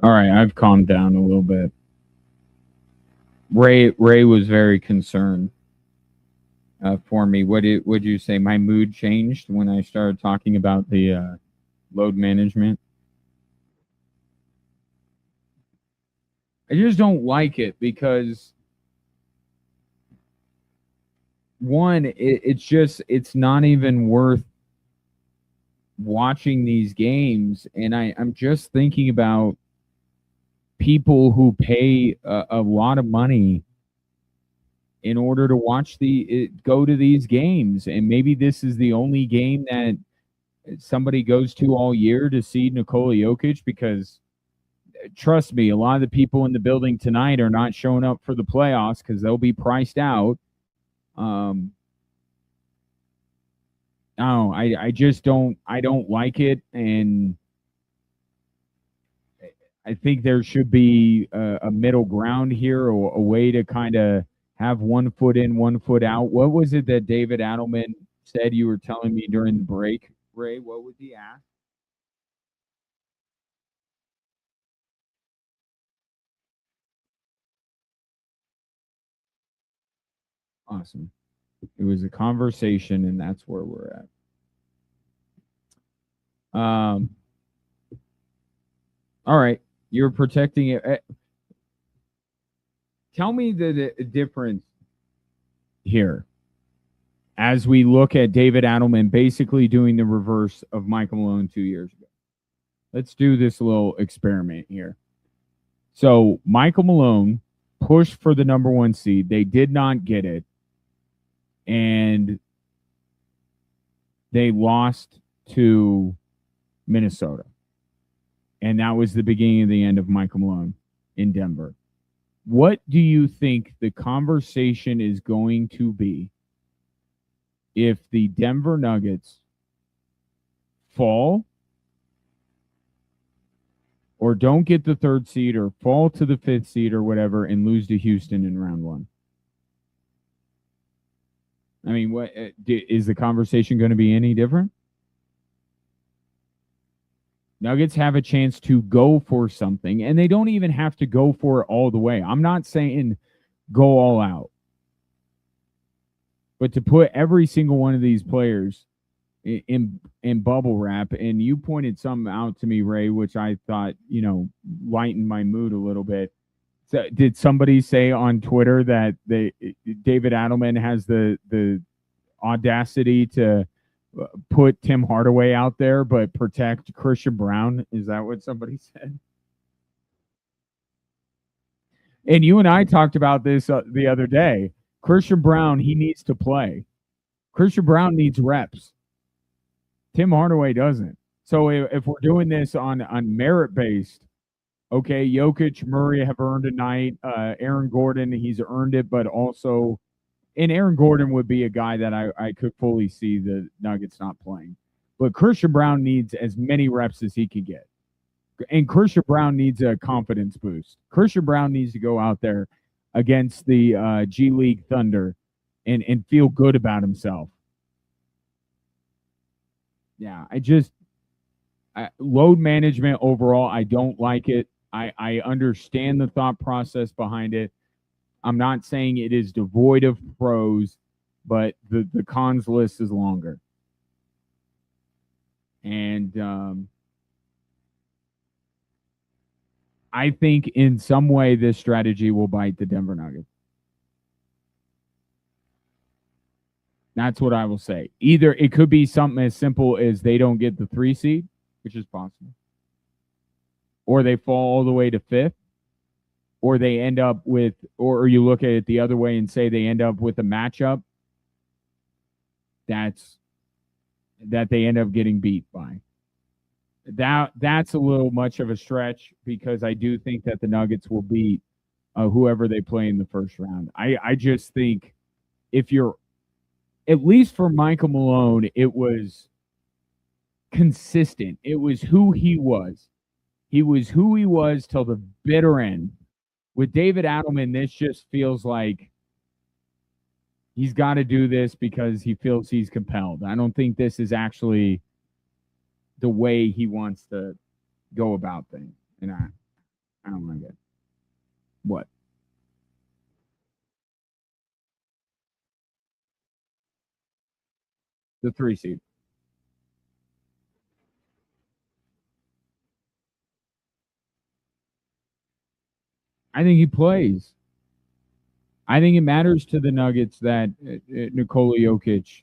All right, I've calmed down a little bit. Ray was very concerned for me. Would you say my mood changed when I started talking about the load management? I just don't like it because one, it's not even worth watching these games, and I'm just thinking about people who pay a lot of money in order to watch go to these games, and maybe this is the only game that somebody goes to all year to see Nikola Jokic, because trust me, a lot of the people in the building tonight are not showing up for the playoffs because they'll be priced out. Um, no, I just don't like it, and I think there should be a middle ground here, or a way to kind of have one foot in, one foot out. What was it that David Adelman said you were telling me during the break, Ray? What was he asked? Awesome. It was a conversation, and that's where we're at. All right. You're protecting it. Tell me the difference here as we look at David Adelman basically doing the reverse of Michael Malone 2 years ago. Let's do this little experiment here. So Michael Malone pushed for the number one seed. They did not get it. And they lost to Minnesota. And that was the beginning of the end of Michael Malone in Denver. What do you think the conversation is going to be if the Denver Nuggets fall or don't get the third seed or fall to the fifth seed or whatever and lose to Houston in round one? I mean, what is the conversation going to be any different? Nuggets have a chance to go for something, and they don't even have to go for it all the way. I'm not saying go all out, but to put every single one of these players in bubble wrap. And you pointed something out to me, Ray, which I thought, lightened my mood a little bit. So, did somebody say on Twitter that David Adelman has the audacity to put Tim Hardaway out there but protect Christian Brown? Is that what somebody said? And you and I talked about this the other day. Christian Brown, he needs to play. Christian Brown needs reps. Tim Hardaway doesn't. So if we're doing this on merit based, okay, Jokic, Murray have earned a night. Aaron Gordon, he's earned it, but also, and Aaron Gordon would be a guy that I could fully see the Nuggets not playing. But Christian Brown needs as many reps as he can get. And Christian Brown needs a confidence boost. Christian Brown needs to go out there against the G League Thunder and feel good about himself. Yeah, load management overall, I don't like it. I understand the thought process behind it. I'm not saying it is devoid of pros, but the cons list is longer. And I think in some way this strategy will bite the Denver Nuggets. That's what I will say. Either it could be something as simple as they don't get the 3 seed, which is possible, or they fall all the way to fifth, or they end up with, or you look at it the other way and say they end up with a matchup that they end up getting beat by. That's a little much of a stretch, because I do think that the Nuggets will beat whoever they play in the first round. I just think, if you're, at least for Michael Malone, it was consistent. It was who he was. He was who he was till the bitter end. With David Adelman, this just feels like he's got to do this because he feels he's compelled. I don't think this is actually the way he wants to go about things. And I don't like it. What? The 3 seed. I think he plays. I think it matters to the Nuggets that Nikola Jokic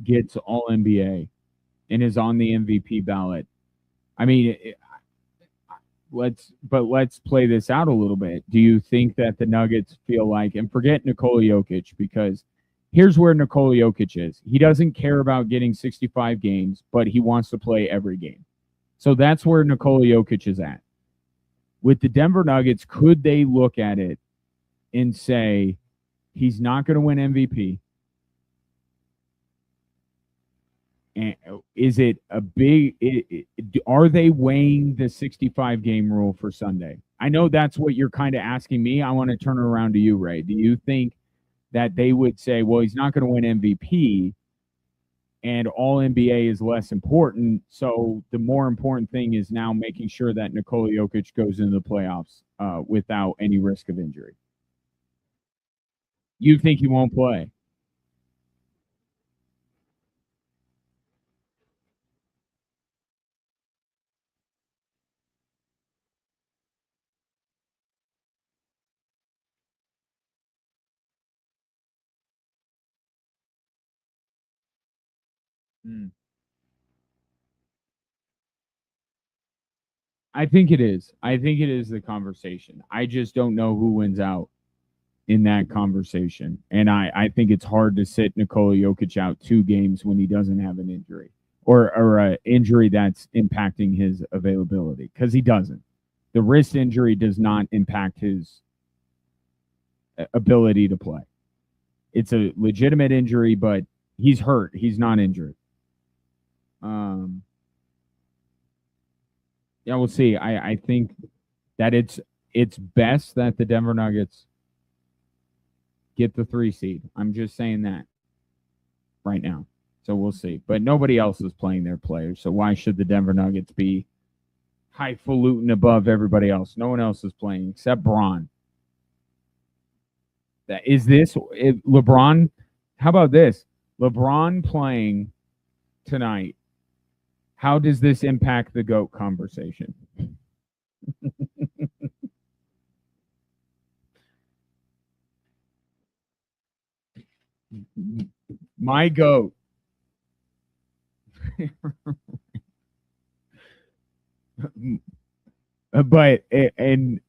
gets All NBA and is on the MVP ballot. I mean, let's play this out a little bit. Do you think that the Nuggets feel like, and forget Nikola Jokic, because here's where Nikola Jokic is. He doesn't care about getting 65 games, but he wants to play every game. So that's where Nikola Jokic is at. With the Denver Nuggets, could they look at it and say he's not going to win MVP? And is it a big? Are they weighing the 65 game rule for Sunday? I know that's what you're kind of asking me. I want to turn it around to you, Ray. Do you think that they would say, well, he's not going to win MVP and all NBA is less important? So the more important thing is now making sure that Nikola Jokic goes into the playoffs without any risk of injury. You think he won't play? Hmm. I think it is. I think it is the conversation. I just don't know who wins out in that conversation. And I think it's hard to sit Nikola Jokic out 2 games when he doesn't have an injury or an injury that's impacting his availability, because he doesn't. The wrist injury does not impact his ability to play. It's a legitimate injury, but he's hurt. He's not injured. Um, yeah, we'll see. I think that it's best that the Denver Nuggets get the 3 seed. I'm just saying that right now. So we'll see. But nobody else is playing their players. So why should the Denver Nuggets be highfalutin above everybody else? No one else is playing except Braun. That is this LeBron? How about this? LeBron playing tonight. How does this impact the GOAT conversation? My GOAT. But and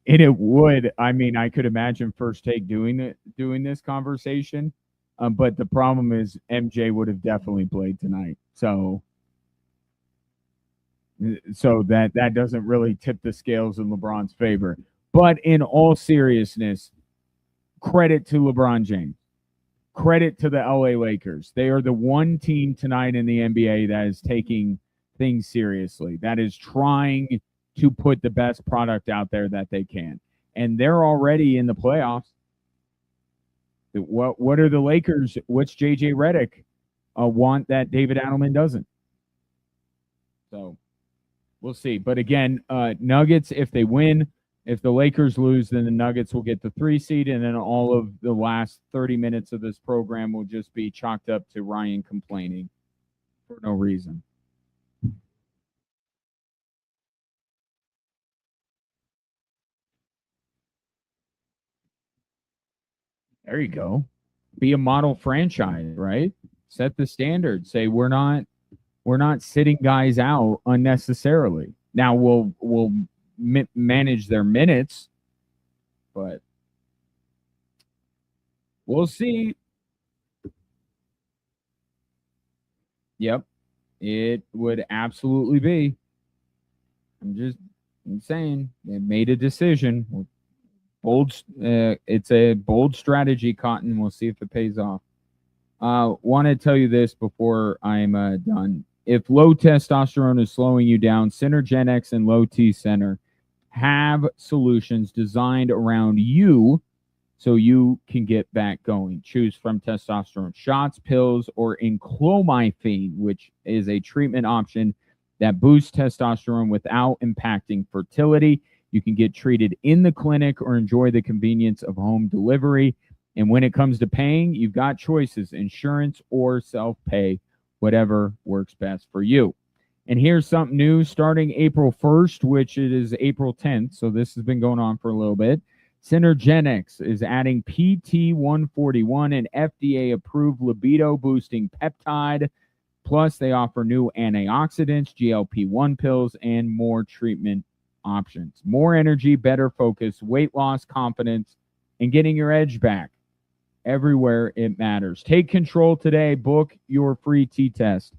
it would. I mean, I could imagine First Take doing this conversation. But the problem is MJ would have definitely played tonight. So that doesn't really tip the scales in LeBron's favor. But in all seriousness, credit to LeBron James. Credit to the LA Lakers. They are the one team tonight in the NBA that is taking things seriously, that is trying to put the best product out there that they can. And they're already in the playoffs. What are the Lakers? What's JJ Redick want that David Adelman doesn't? So we'll see. But again, Nuggets, if they win, if the Lakers lose, then the Nuggets will get the 3 seed, and then all of the last 30 minutes of this program will just be chalked up to Ryan complaining for no reason. There you go. Be a model franchise, right? Set the standard. Say we're not sitting guys out unnecessarily. Now we'll manage their minutes, but we'll see. Yep, it would absolutely be. I'm saying they made a decision. Bold. It's a bold strategy, Cotton. We'll see if it pays off. Want to tell you this before I'm done. If low testosterone is slowing you down, Center Gen X and Low T Center have solutions designed around you so you can get back going. Choose from testosterone shots, pills, or enclomifene, which is a treatment option that boosts testosterone without impacting fertility. You can get treated in the clinic or enjoy the convenience of home delivery. And when it comes to paying, you've got choices, insurance or self-pay, whatever works best for you. And here's something new starting April 1st, which it is April 10th. So this has been going on for a little bit. Synergenics is adding PT141, an FDA-approved libido-boosting peptide. Plus, they offer new antioxidants, GLP-1 pills, and more treatment options. More energy, better focus, weight loss, confidence, and getting your edge back everywhere it matters. Take control today. Book your free T-test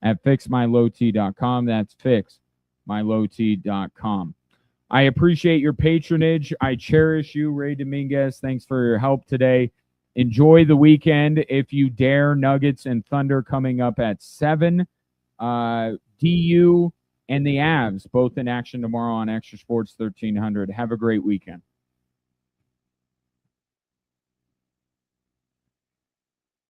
at fixmylowt.com. That's fixmylowt.com. I appreciate your patronage. I cherish you, Ray Dominguez. Thanks for your help today. Enjoy the weekend if you dare. Nuggets and Thunder coming up at 7. DU and the Avs both in action tomorrow on Extra Sports 1300. Have a great weekend.